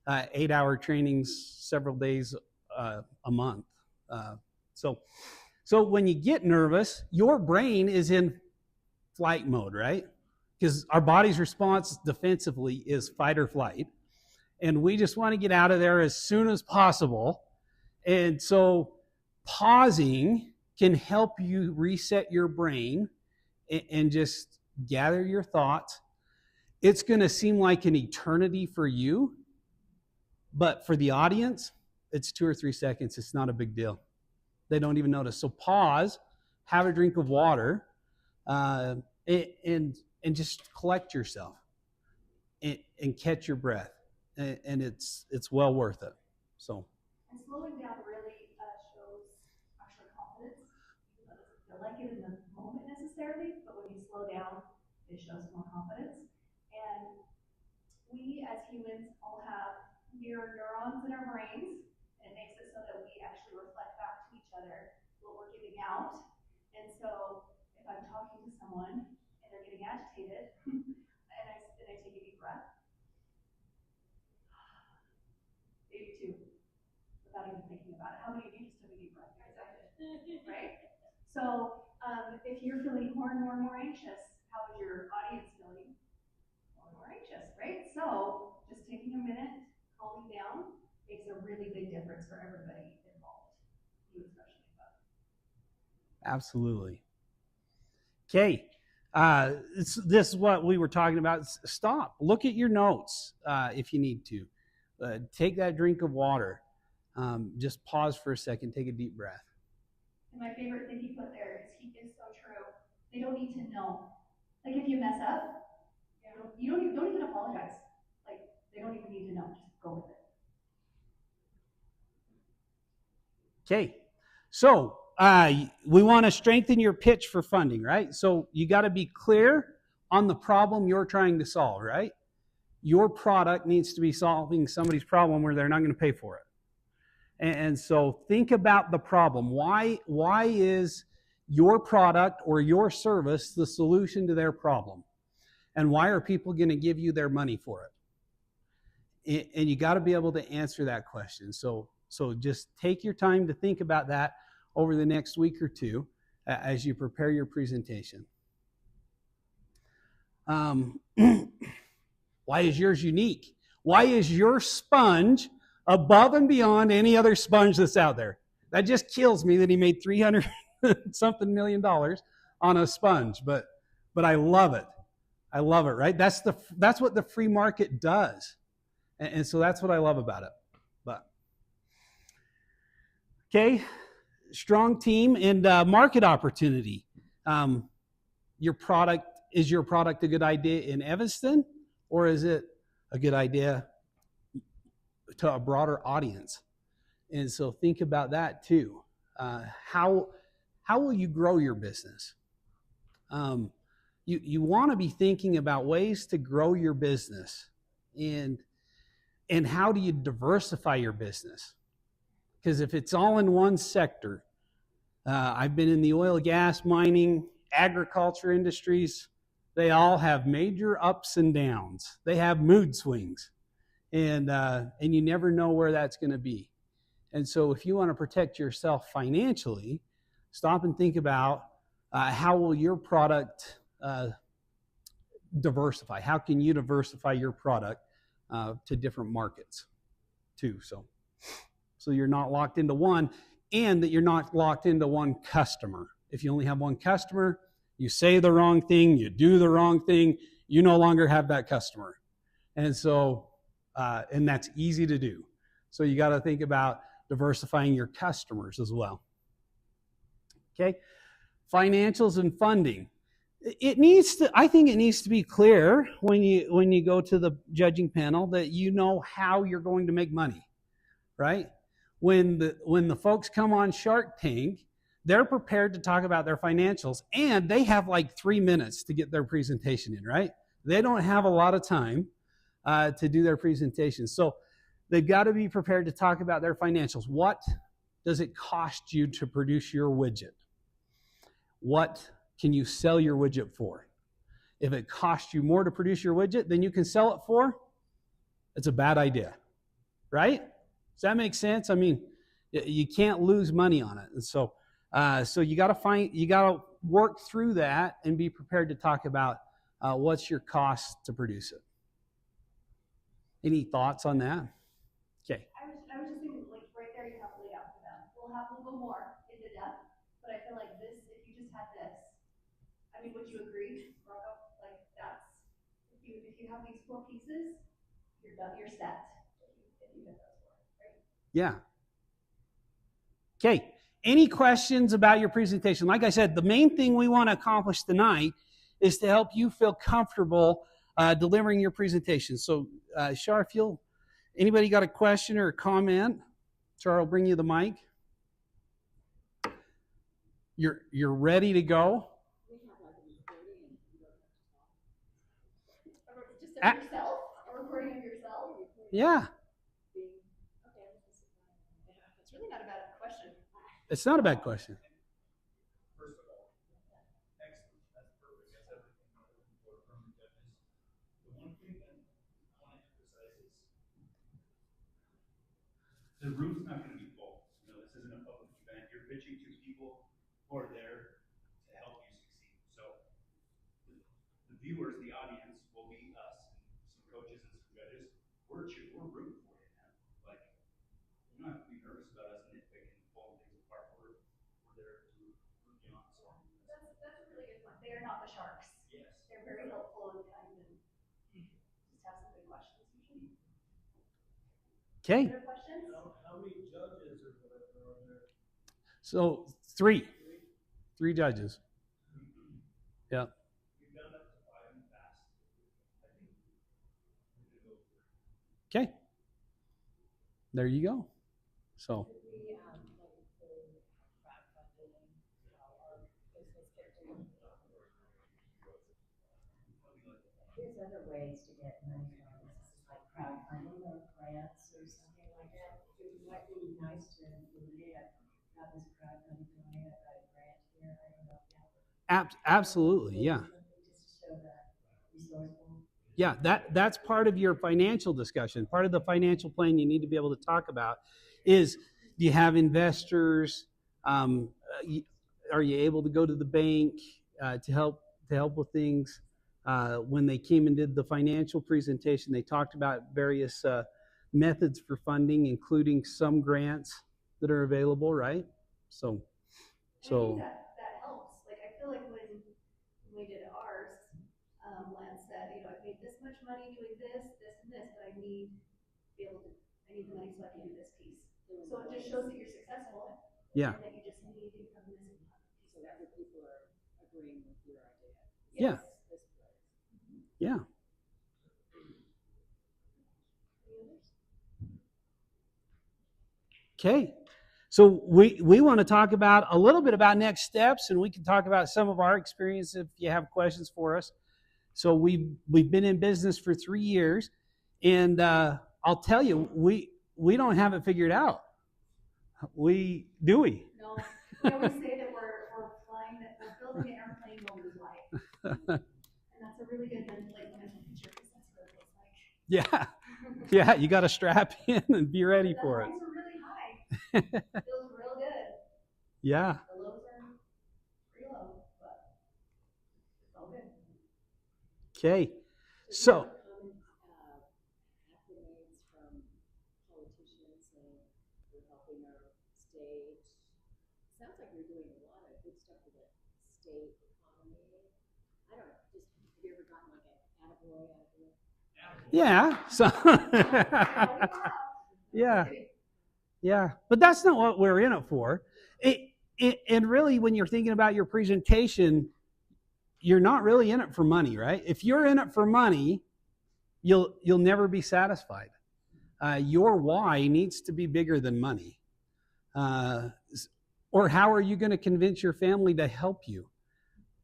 8-hour trainings several days a month. So when you get nervous, your brain is in flight mode, right? Because our body's response defensively is fight or flight. And we just want to get out of there as soon as possible. And so pausing can help you reset your brain and just gather your thoughts. It's going to seem like an eternity for you, but for the audience, it's 2 or 3 seconds. It's not a big deal. They don't even notice. So pause, have a drink of water, and just collect yourself and catch your breath. And it's well worth it. So. And slowing down really shows actual confidence. It doesn't feel like it in the moment necessarily, but when you slow down, it shows more confidence. And we as humans all have mirror neurons in our brains, and it makes it so that we actually reflect back to each other what we're giving out. And so if I'm talking to someone and they're getting agitated, and I take a deep breath, maybe 2, without even thinking about it. How many of you just took a deep breath? Right? So if you're feeling more and more anxious, how is your audience feeling? More anxious, right? So just taking a minute, calming down, makes a really big difference for everybody involved, you especially. Absolutely. Okay. This is what we were talking about. Stop. Look at your notes if you need to. Take that drink of water. Just pause for a second. Take a deep breath. And my favorite thing he put there is so true. They don't need to know. Like if you mess up, you don't even apologize. Like they don't even need to know. Just go with it. Okay. So we want to strengthen your pitch for funding, right? So you got to be clear on the problem you're trying to solve, right? Your product needs to be solving somebody's problem where they're not going to pay for it. And so think about the problem. Why is your product or your service the solution to their problem? And why are people going to give you their money for it? And you got to be able to answer that question. So just take your time to think about that over the next week or two as you prepare your presentation. Why is yours unique? Why is your sponge above and beyond any other sponge that's out there? That just kills me that he made $300 something million on a sponge, but I love it. I love it, right? That's what the free market does. And so that's what I love about it. But okay, strong team and market opportunity. your product, is your product a good idea in Evanston, or is it a good idea to a broader audience? And so think about that too. How will you grow your business? You want to be thinking about ways to grow your business, and how do you diversify your business? Because if it's all in one sector, I've been in the oil, gas, mining, agriculture industries. They all have major ups and downs. They have mood swings, and you never know where that's going to be. And so if you want to protect yourself financially, stop and think about how will your product diversify? How can you diversify your product to different markets too? So you're not locked into one, and that you're not locked into one customer. If you only have one customer, you say the wrong thing, you do the wrong thing, you no longer have that customer. And so, and that's easy to do. So you got to think about diversifying your customers as well. Okay, financials and funding. I think it needs to be clear when you go to the judging panel that you know how you're going to make money, right? When the folks come on Shark Tank, they're prepared to talk about their financials, and they have like 3 minutes to get their presentation in, right? They don't have a lot of time to do their presentation. So they've got to be prepared to talk about their financials. What does it cost you to produce your widget? What can you sell your widget for? If it costs you more to produce your widget than you can sell it for, it's a bad idea, right? Does that make sense? I mean, you can't lose money on it. And so you got to work through that and be prepared to talk about what's your cost to produce it. Any thoughts on that? Okay. I was just thinking, like, right there, you have to lay out for them. We'll go more into depth, but I feel like this, if you just had this, I mean, would you agree, Rocco? Like, that's, if you have these 4 pieces, you're done, you're set. If you get those 4, right? Yeah. Okay. Any questions about your presentation? Like I said, the main thing we want to accomplish tonight is to help you feel comfortable delivering your presentation. So, Shar, anybody got a question or a comment? Char will bring you the mic. You're ready to go? Just of yourself? A recording of yourself? Yeah. It's really not a bad question. It's not a bad question. First of all, excellent. That's perfect. That's everything I'm looking for from the judges. The one thing that I want to emphasize is the room's not going to be full. You know, this isn't a public event. You're pitching to people who are there to help you succeed. So the viewers, the audience, will be us, and some coaches and some judges. We're rooting for you, man. Like, you don't have to be nervous about us nitpicking and pulling things apart. We're there to root you on. So That's a really good one. They are not the sharks. yes. They're very helpful and kind and just have some good questions usually. Okay. Other questions? How many judges or whatever are there? So 3 judges. Yeah. We've done up to 5 in the past. I think we're going to go 3. Okay. There you go. So. We, like, say, crowdfunding, our business get to. There's other ways to get money from this, like crowdfunding or grants or something like that. It might be nice to have this crowdfunding going, I've got a grant here, I don't know if that. Absolutely, yeah. Just to show that resourceful. Yeah, that's part of your financial discussion. Part of the financial plan you need to be able to talk about is, do you have investors? Are you able to go to the bank to help with things? When they came and did the financial presentation, they talked about various methods for funding, including some grants that are available, right? So. I think that helps. Like, I feel like when we did ours, Lance said, you know, I've made this much money doing this, and this, but I need the money so I can do this piece. So it just shows that you're successful. Yeah. And that you just need to come this piece. So that people are agreeing with your idea. Yeah. Yeah. Okay. So we want to talk about a little bit about next steps, and we can talk about some of our experience if you have questions for us. So we've been in business for 3 years, and I'll tell you, we don't have it figured out. Do we? No, we always say that we're building an airplane while we fly. And that's a really good mental picture because that's what it looks like. Yeah. Yeah, you got to strap in and be ready for it. The highs are really high. Feels real good. Yeah. The lows are pretty low, but it's all good. Okay. So Accolades from politicians and you're helping our state. Sounds like you're doing a lot of good stuff for the state economy. I don't know, just have you ever gotten like an attaboy out of it? yeah. So yeah. Yeah. But that's not what we're in it for. And really, when you're thinking about your presentation, you're not really in it for money, right? If you're in it for money, you'll never be satisfied. Your why needs to be bigger than money. Or how are you going to convince your family to help you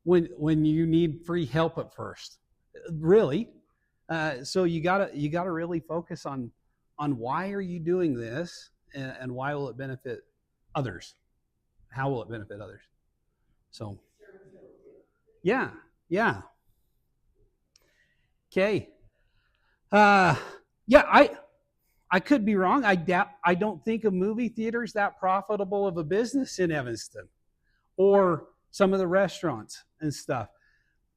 when you need free help at first? Really? So you gotta really focus on why are you doing this and why will it benefit others? How will it benefit others? So yeah. Okay. Yeah, I could be wrong. I don't think a movie theater is that profitable of a business in Evanston, or some of the restaurants and stuff.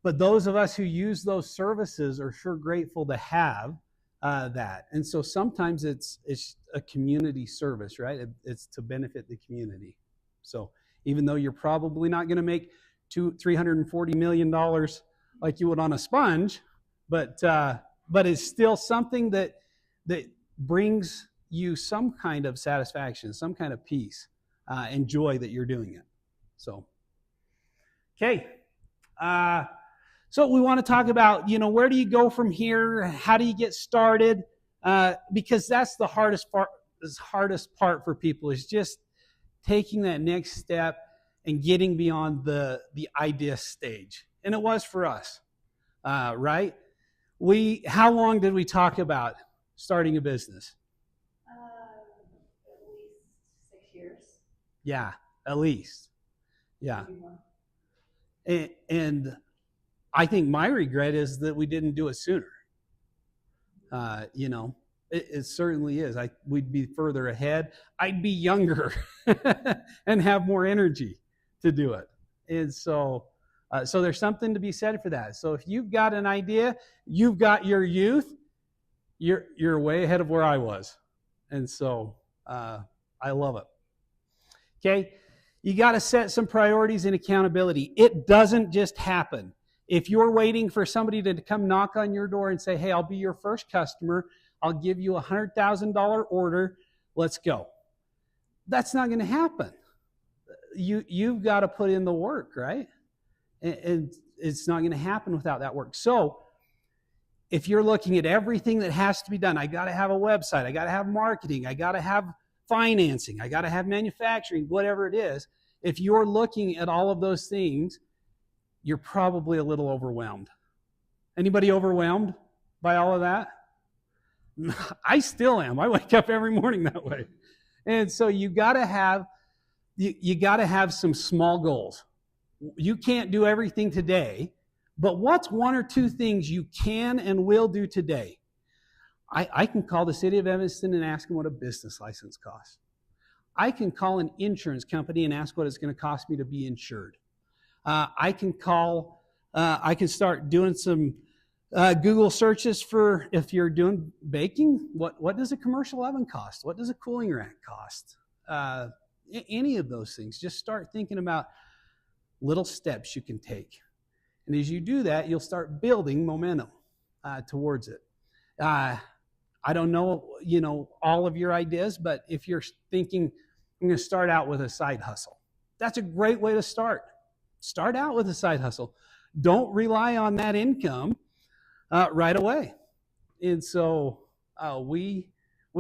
But those of us who use those services are sure grateful to have that. And so sometimes it's a community service, right? It's to benefit the community. So even though you're probably not going to make $340 million like you would on a sponge, but it's still something that brings you some kind of satisfaction, some kind of peace and joy that you're doing it. So, okay. So we want to talk about, where do you go from here? How do you get started? Because that's the hardest part for people, is just taking that next step and getting beyond the idea stage. And it was for us, right? How long did we talk about starting a business? At least 6 years. Yeah, at least. Yeah. And I think my regret is that we didn't do it sooner. It certainly is. We'd be further ahead. I'd be younger and have more energy to do it. And so there's something to be said for that. So if you've got an idea, you've got your youth, you're way ahead of where I was. And so I love it. Okay? You got to set some priorities and accountability. It doesn't just happen. If you're waiting for somebody to come knock on your door and say, hey, I'll be your first customer, I'll give you a $100,000 order, let's go. That's not going to happen. You've got to put in the work, right? And it's not going to happen without that work. So if you're looking at everything that has to be done, I got to have a website, I got to have marketing, I got to have financing, I got to have manufacturing, whatever it is. If you're looking at all of those things, you're probably a little overwhelmed. Anybody overwhelmed by all of that? I still am. I wake up every morning that way. And so you got to have some small goals. You can't do everything today, but what's one or two things you can and will do today? I can call the city of Evanston and ask them what a business license costs. I can call an insurance company and ask what it's going to cost me to be insured. I can start doing some Google searches for, if you're doing baking, what does a commercial oven cost? What does a cooling rack cost? Any of those things. Just start thinking about little steps you can take. And as you do that, you'll start building momentum towards it. I don't know, all of your ideas, but if you're thinking, I'm going to start out with a side hustle, that's a great way to start. Start out with a side hustle. don't rely on that income right away. And so we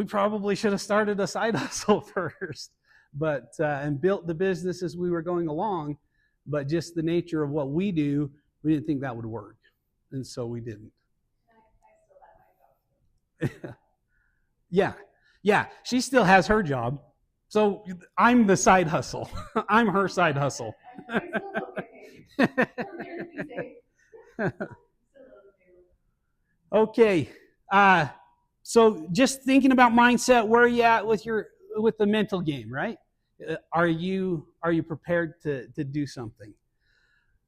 probably should have started a side hustle first, but and built the business as we were going along. But just the nature of what we do, we didn't think that would work, and so we didn't. Yeah. She still has her job, so I'm the side hustle. I'm her side hustle. Okay. So just thinking about mindset, where are you at with the mental game, right? Are you prepared to do something?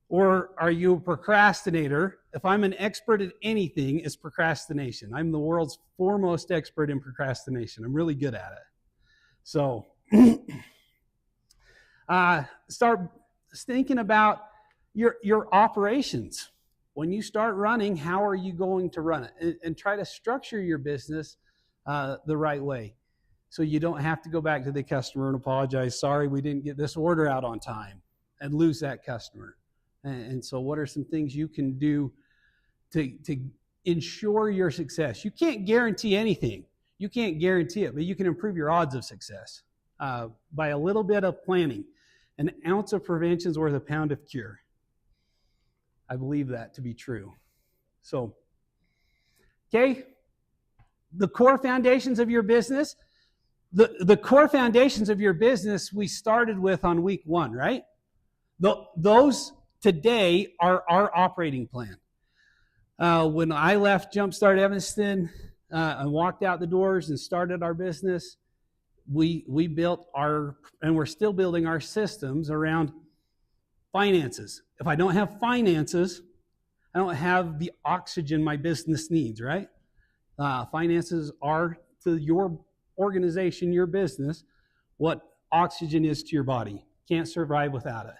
Or are you a procrastinator? If I'm an expert at anything, it's procrastination. I'm the world's foremost expert in procrastination. I'm really good at it. So start thinking about your operations. When you start running, how are you going to run it? And try to structure your business the right way, so you don't have to go back to the customer and apologize. Sorry, we didn't get this order out on time, and lose that customer. And so what are some things you can do to ensure your success? You can't guarantee anything. You can't guarantee it, but you can improve your odds of success by a little bit of planning. An ounce of prevention is worth a pound of cure. I believe that to be true. So, okay, the core foundations of your business. The core foundations of your business we started with on week 1, right? Those today are our operating plan. When I left Jumpstart Evanston and walked out the doors and started our business, we built and we're still building our systems around finances. If I don't have finances, I don't have the oxygen my business needs, right? Finances are to your organization, your business, what oxygen is to your body. Can't survive without it.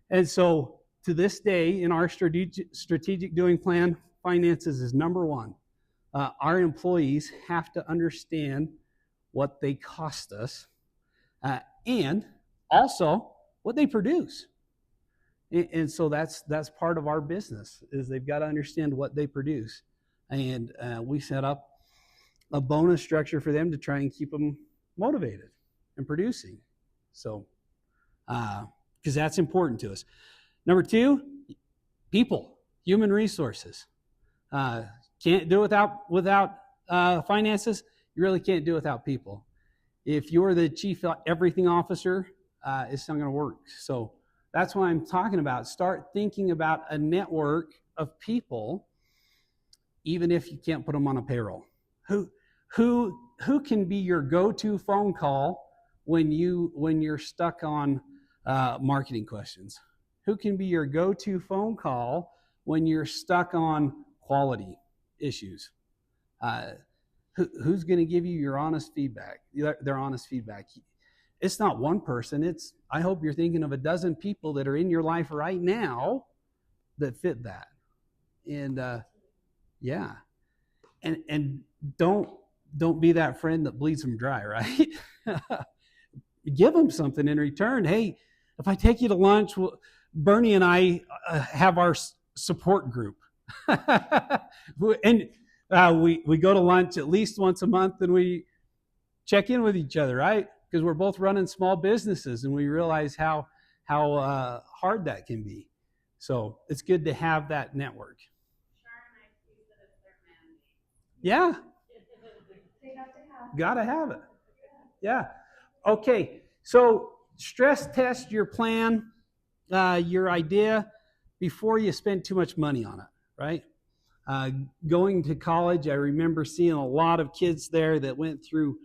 And so to this day, in our strategic doing plan, finances is number 1. Our employees have to understand what they cost us and also what they produce. And so that's part of our business, is they've got to understand what they produce. And we set up a bonus structure for them to try and keep them motivated and producing. So, because that's important to us. Number 2, people, human resources. Can't do it without finances. You really can't do it without people. If you're the chief everything officer, it's not going to work. So that's what I'm talking about. Start thinking about a network of people, even if you can't put them on a payroll. Who can be your go-to phone call when you're stuck on marketing questions? Who can be your go-to phone call when you're stuck on quality issues? Who's going to give you your honest feedback? Their honest feedback. It's not one person. I hope you're thinking of a dozen people that are in your life right now that fit that. And yeah, and don't be that friend that bleeds them dry, right? Give them something in return. Hey, if I take you to lunch, Bernie and I have our support group. And we go to lunch at least once a month, and we check in with each other, right? Because we're both running small businesses, and we realize how hard that can be. So it's good to have that network. Yeah. Gotta have it. Yeah. Okay. So stress test your plan, your idea, before you spend too much money on it, right? Going to college, I remember seeing a lot of kids there that went through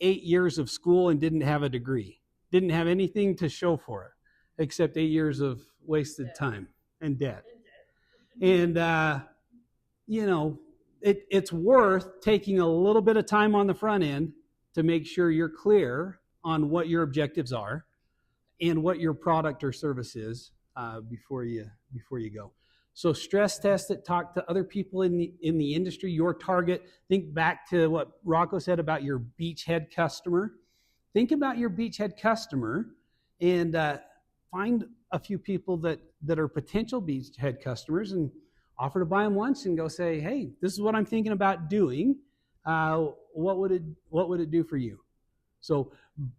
8 years of school and didn't have a degree, didn't have anything to show for it except 8 years of wasted time and debt. And, it's worth taking a little bit of time on the front end to make sure you're clear on what your objectives are and what your product or service is before you go. So stress test it, talk to other people in the industry, your target. Think back to what Rocco said about your beachhead customer. Think about your beachhead customer and find a few people that are potential beachhead customers and offer to buy them lunch and go say, hey, this is what I'm thinking about doing. What would it do for you? So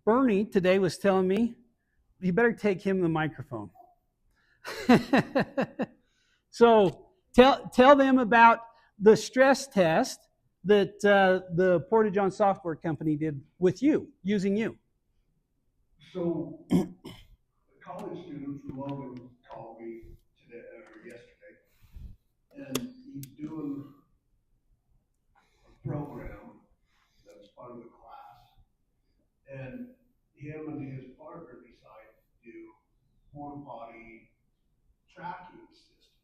Bernie today was telling me, you better take him the microphone. So tell them about the stress test that the Portage-on Software Company did with you, using you. So, a college student from Logan called me today or yesterday, and he's doing a program that's part of the class, and him and his partner decided to do porta potty tracking system.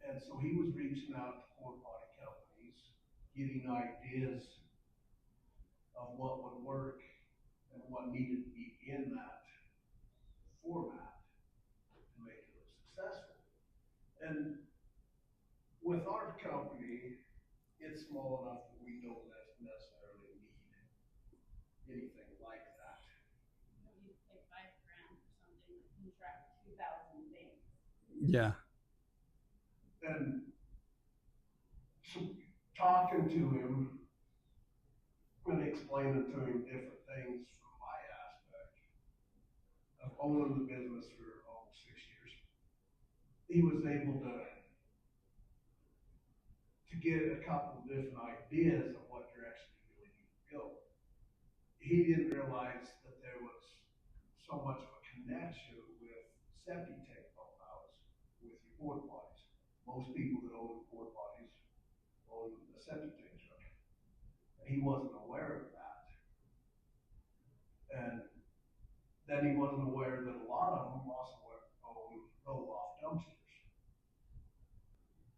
And so he was reaching out to porta potty companies, getting ideas of what would work and what needed to be in that format to make it successful. And with our company, it's small enough that we don't necessarily need anything like that. You pay $5,000 for something that can track 2,000 things. Yeah. And so talking to him and explaining to him different things from my aspect of owning the business for almost 6 years, he was able to get a couple of different ideas of what direction he really needed to go. He didn't realize that there was so much of a connection with septic tank pump outs with your porta potties. Most people that own porta potties own a septic tank truck. And he wasn't aware of that. And then he wasn't aware that a lot of them also own roll-off dumpsters.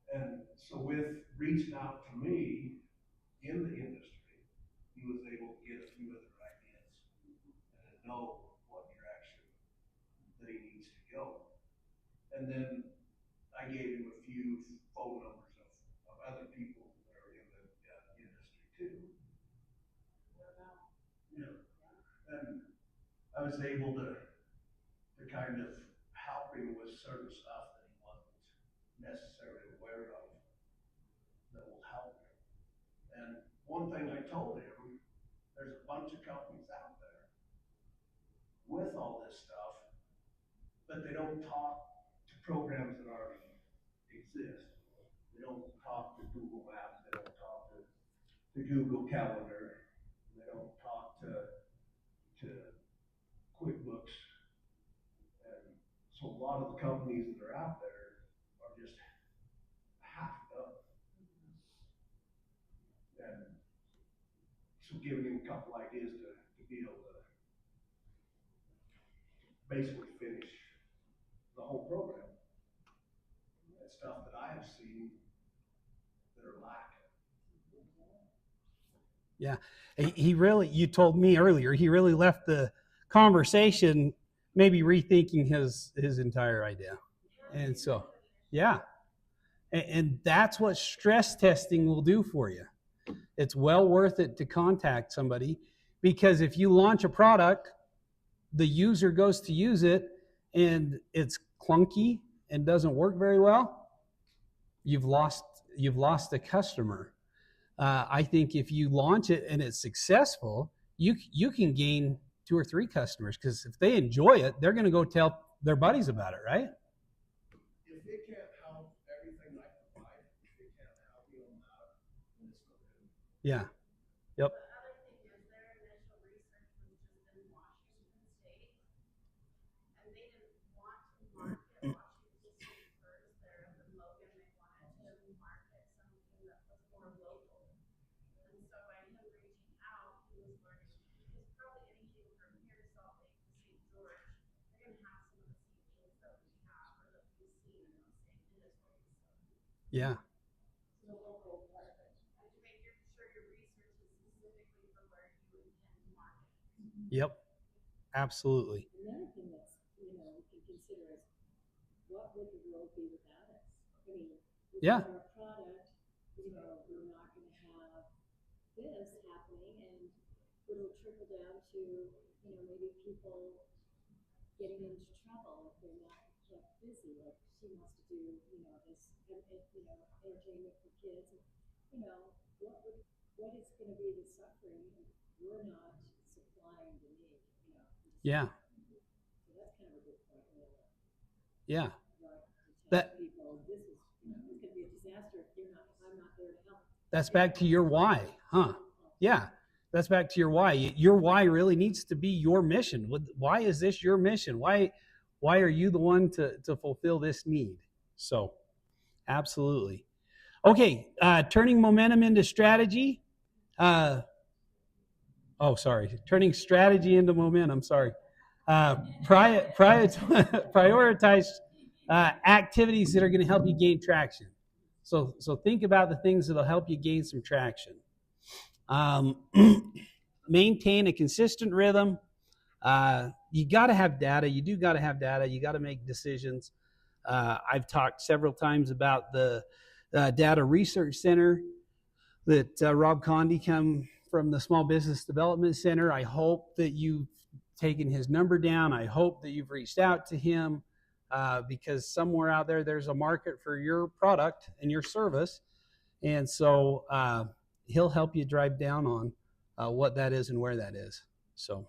And so with reaching out to me in the industry, he was able to get a few other ideas and know what direction that he needs to go. And then I gave him a few phone numbers of other people that are in the industry too. Yeah. And I was able to kind of help him with certain stuff that he wasn't necessarily aware of that will help him. And one thing I told him, there's a bunch of companies out there with all this stuff, but they don't talk to programs that already exist. They don't talk to Google Maps, they don't talk to Google Calendar, they don't talk to QuickBooks. And so a lot of the companies that are out there are just half up. And so giving him a couple ideas to be able to basically finish the whole program. And stuff that I have seen that are lacking. Yeah. He really, you told me earlier, he really left the conversation maybe rethinking his entire idea. And so, yeah. And that's what stress testing will do for you. It's well worth it to contact somebody, because if you launch a product, the user goes to use it and it's clunky and doesn't work very well, you've lost a customer. I think if you launch it and it's successful, you can gain 2 or 3 customers, because if they enjoy it, they're going to go tell their buddies about it, right? If they can't help everything I provide, if they can't help me on that, then it's no good. Yeah. Yep. The other thing is their initial research was just in Washington State, and they didn't want to market Washington State first. They're up in Logan. They wanted to market something that was more local. And so by him reaching out, he was learning, because probably anything from here to Salt Lake to St. George, they're going to have some of the same things that we have or that we've seen in those same industries. Yeah. And to make sure your research is specifically for where you intend to market. Yep. Absolutely. Another thing that's, we can consider is, what would the world be without us? I mean, Yeah. without our product, we're not going to have this happening, and it'll trickle down to, maybe people getting into trouble if they're not kept busy, like she wants to do, this, entertainment for kids, what is gonna be the suffering if we're not supplying the need, Yeah. So that's kind of a good point, really. Yeah. Like, to tell That people, this is, it's gonna be a disaster if I'm not there to help. that's back to your why, huh? Yeah. That's back to your why. Your why really needs to be your mission. Why is this your mission? Why are you the one to fulfill this need? So, absolutely. Okay, turning momentum into strategy. Turning strategy into momentum. Sorry. Prioritize activities that are going to help you gain traction. So think about the things that'll help you gain some traction. Maintain a consistent rhythm. You got to have data. You do got to have data. You got to make decisions. I've talked several times about the Data Research Center that Rob Condi come from the Small Business Development Center. I hope that you've taken his number down. I hope that you've reached out to him because somewhere out there, there's a market for your product and your service. And so he'll help you drive down on what that is and where that is. So,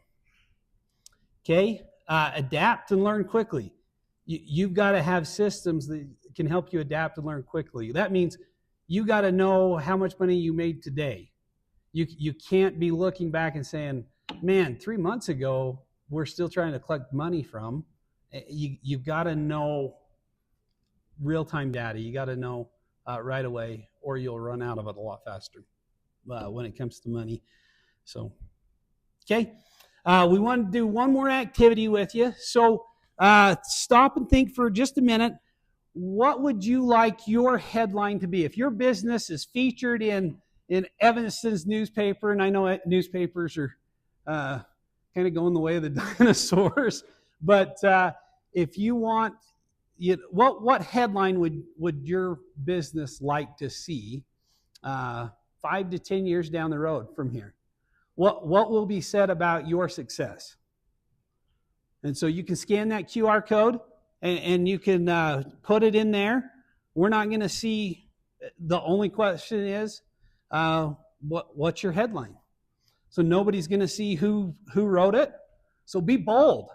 okay, adapt and learn quickly. You've got to have systems that can help you adapt and learn quickly. That means you got to know how much money you made today. You can't be looking back and saying, man, 3 months ago, we're still trying to collect money from. You've got to know real-time data. You got to know right away, or you'll run out of it a lot faster when it comes to money. So, okay. We want to do one more activity with you. So stop and think for just a minute. What would you like your headline to be? If your business is featured in Evanston's newspaper, and I know newspapers are kind of going the way of the dinosaurs, but if you want, what headline would your business like to see 5 to 10 years down the road from here? What will be said about your success? And so you can scan that QR code and you can put it in there. We're not going to see. The only question is, what's your headline? So nobody's going to see who wrote it. So be bold.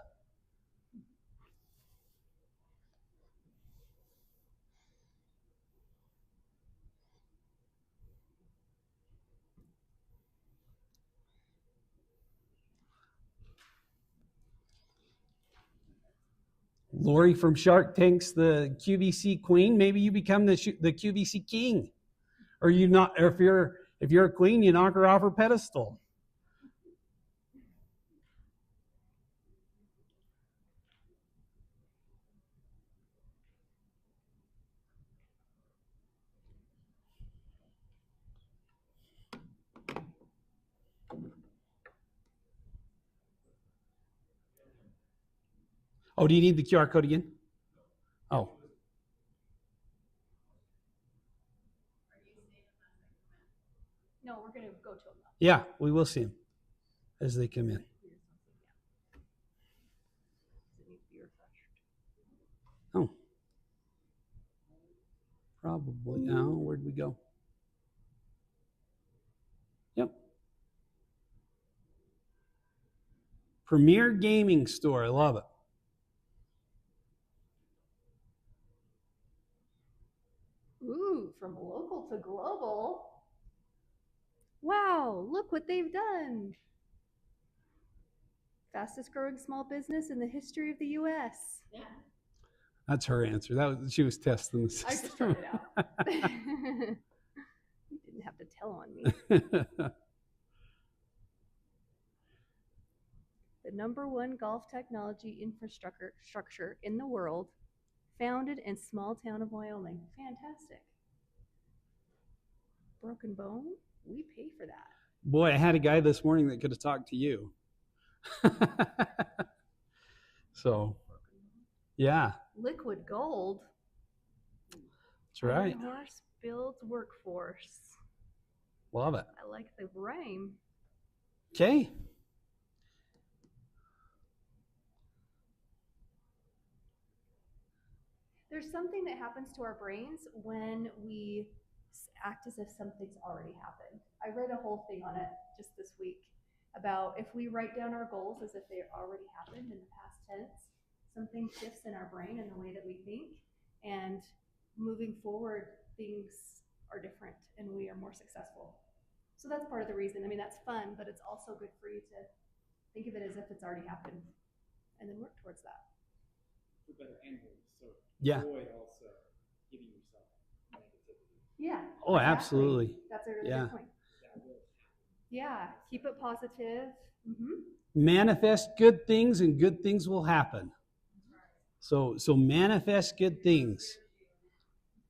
Lori from Shark Tank's the QVC queen. Maybe you become the QVC king, or you not. Or if you're a queen, you knock her off her pedestal. Oh, do you need the QR code again? Oh. No, we're going to go to them. Yeah, we will see them as they come in. Oh. Probably. Oh, where'd we go? Yep. Premier Gaming Store. I love it. Ooh, from local to global. Wow, look what they've done. Fastest growing small business in the history of the U.S. Yeah. That's her answer. She was testing the system. I just tried it out. You didn't have to tell on me. The #1 golf technology infrastructure in the world, founded in small town of Wyoming. Fantastic. Broken Bone, we pay for that. Boy, I had a guy this morning that could have talked to you. So, yeah. Liquid Gold. That's right. Iron Horse builds workforce. Love it. I like the rhyme. Okay. There's something that happens to our brains when we act as if something's already happened. I read a whole thing on it just this week about if we write down our goals as if they already happened in the past tense, something shifts in our brain and the way that we think, and moving forward, things are different and we are more successful. So that's part of the reason. I mean, that's fun, but it's also good for you to think of it as if it's already happened and then work towards that. For better and worse. So Yeah. avoid also giving yourself negativity. Yeah. Oh, exactly. absolutely. That's a really Yeah. good point. That will happen. Yeah. Keep it positive. Manifest good things and good things will happen. So manifest good things.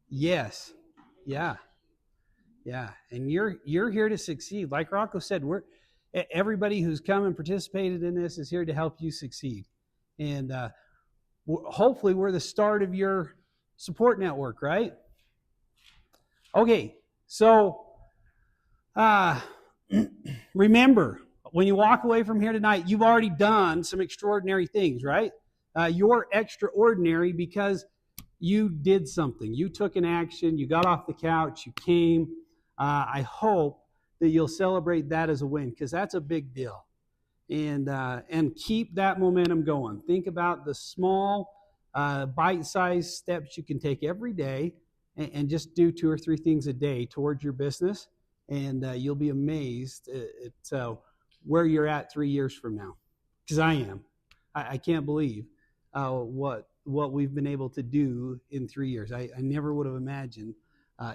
Yes. Yeah. Yeah. And you're here to succeed. Like Rocco said, everybody who's come and participated in this is here to help you succeed. And hopefully we're the start of your support network, right? Okay. So remember, when you walk away from here tonight, you've already done some extraordinary things, right? You're extraordinary because you did something. You took an action. You got off the couch. You came. I hope that you'll celebrate that as a win, because that's a big deal. And keep that momentum going. Think about the small, bite-sized steps you can take every day, and just do 2 or 3 things a day towards your business, and you'll be amazed at where you're at 3 years from now. Because I am. I can't believe what we've been able to do in 3 years. I never would have imagined,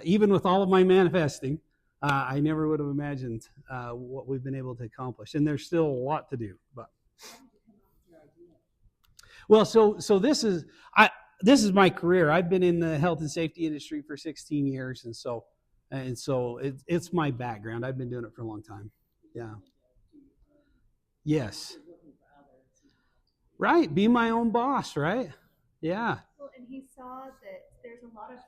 even with all of my manifesting, I never would have imagined what we've been able to accomplish. And there's still a lot to do. But well, so this is my career. I've been in the health and safety industry for 16 years, and so it's my background. I've been doing it for a long time. Yeah. Yes. Right. Be my own boss, right? Yeah. Well, and he saw that there's a lot of,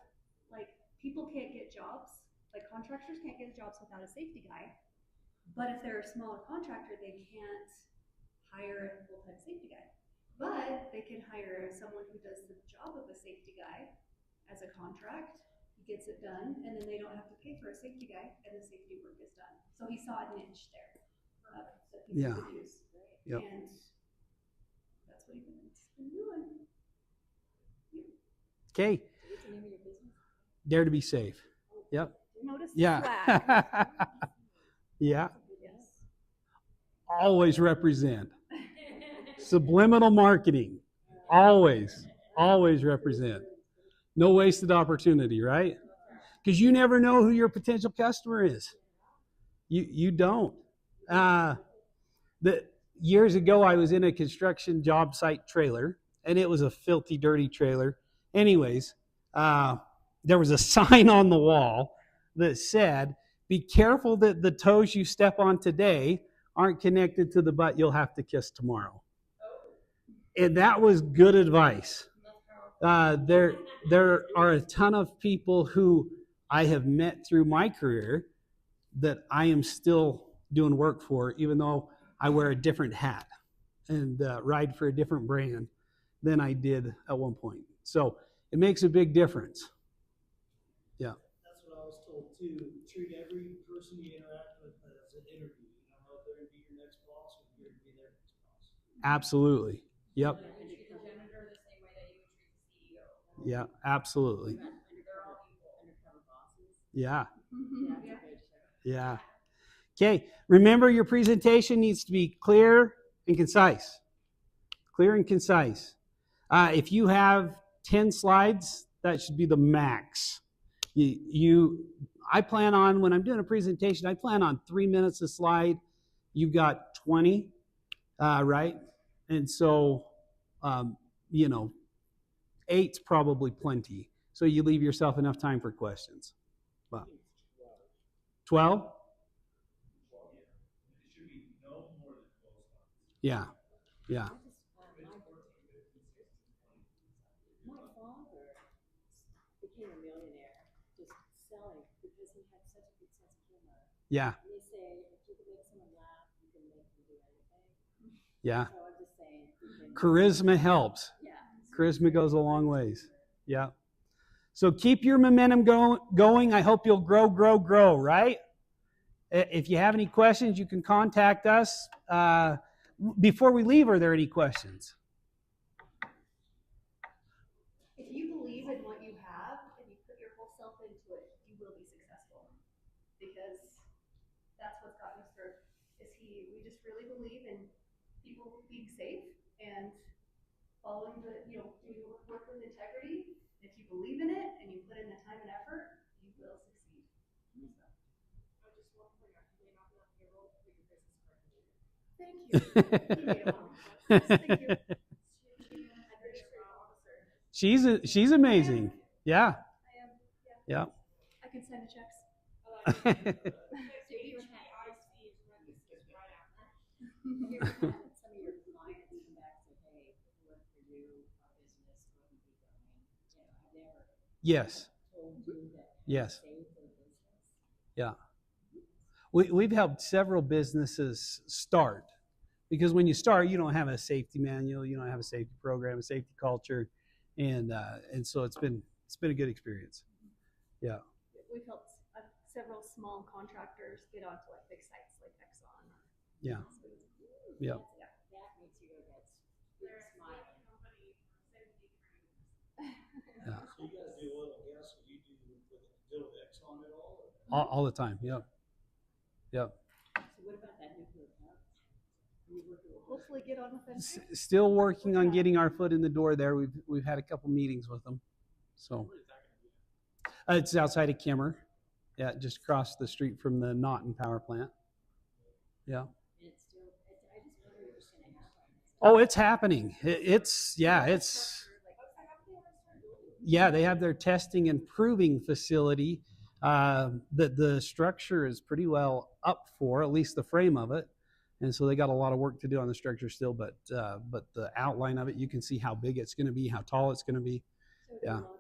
like, people can't get jobs. Like, contractors can't get jobs without a safety guy. But if they're a smaller contractor, they can't hire a full-time safety guy. But they can hire someone who does the job of a safety guy as a contract. He gets it done, and then they don't have to pay for a safety guy, and the safety work is done. So he saw a niche there that people could use. Yep. And that's what he's been doing. Okay. Dare to be safe. Yep. Notice the Yeah. flag. Yeah. Yes. Always represent. Subliminal marketing. Always represent. No wasted opportunity, right? Because you never know who your potential customer is. You don't. Years ago, I was in a construction job site trailer, and it was a filthy, dirty trailer. Anyways, there was a sign on the wall that said, "Be careful that the toes you step on today aren't connected to the butt you'll have to kiss tomorrow." And that was good advice. There are a ton of people who I have met through my career that I am still doing work for, even though I wear a different hat and ride for a different brand than I did at one point. So it makes a big difference. Yeah. That's what I was told too. Treat every person you interact with as an interview. You don't know if they're going to be your next boss or you're going to be their next boss. Absolutely. Yep. You treat the janitor the same way that you would treat the CEO. Yeah, absolutely. They're all equal undercover bosses. Yeah. Yeah, it's a great show. Yeah. Okay. Remember, your presentation needs to be clear and concise. Clear and concise. If you have 10 slides, that should be the max. I plan on, when I'm doing a presentation, I plan on 3 minutes a slide. You've got 20, right? And so, 8's probably plenty. So you leave yourself enough time for questions. But 12? It should be no more than 12 slides. Yeah. Yeah. My father became a millionaire just selling because he had such a good sense of humor. Yeah. And they say if you can make someone laugh, you can make them do anything. Yeah. So I'm just saying. Charisma helps. Yeah. Charisma goes a long ways. Yeah. So keep your momentum going. I hope you'll grow, right? If you have any questions, you can contact us. Before we leave, are there any questions? If you believe in what you have and you put your whole self into it, you will be successful. Because that's what's gotten us through. We just really believe in people being safe and following doing work with integrity. If you believe in it and you put in the time and effort, you will succeed. I just want to point out, you may not be on payroll, but your business card is. Thank you. Thank you. Administrative officer. She's amazing. Yeah. I am. Yeah. I can send checks. HPIC is when this is right after. Have you ever had some of your clients come back and say, hey, if it weren't for you, our business wouldn't be going? Have they ever Yes. told you that Yes. saved their business? Yeah. We've helped several businesses start, because when you start, you don't have a safety manual, you don't have a safety program, a safety culture, and so it's been a good experience. Yeah. We've helped several small contractors get onto like big sites like Exxon. Yeah. Yeah. That makes you go, that's big smile. Yeah. So you guys do oil and gas, so you deal with Exxon at all? All the time. Yep. Yep. So what about that nuclear power? Are you working with Hopefully get on with them. Still working on getting our foot in the door there. We've had a couple meetings with them. So it's outside of Kimmer. Yeah, just across the street from the Naughton power plant. Yeah. And it's still, I just wonder what's going to happen. Oh, it's happening. Yeah, they have their testing and proving facility that the structure is pretty well up for, at least the frame of it. And so they got a lot of work to do on the structure still, but the outline of it, you can see how big it's going to be, how tall it's going to be. So Yeah. a lot of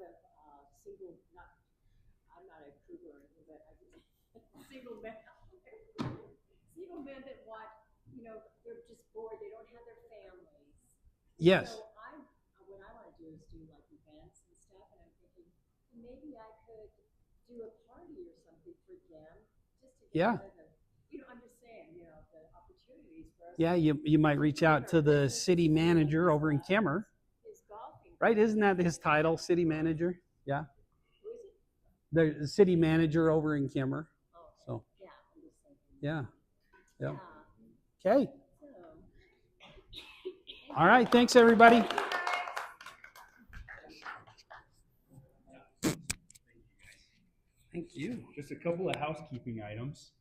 I'm not a cougar or anything, but I just single men that want, they're just bored, they don't have their families. Yes. So what I want to do is do like events and stuff, and I'm thinking maybe I could do a party or something for them, just to get rid of them. I'm just saying, the opportunities for us. Yeah, you might reach out to the city manager over in Kimmer. Is golfing. Right? Isn't that his title, city manager? Yeah. Who is it? The city manager over in Kimmer. Oh, So yeah, I'm just thinking. yeah. Yeah. Yeah. Okay. So. All right. Thanks, everybody. Thank you. Just a couple of housekeeping items.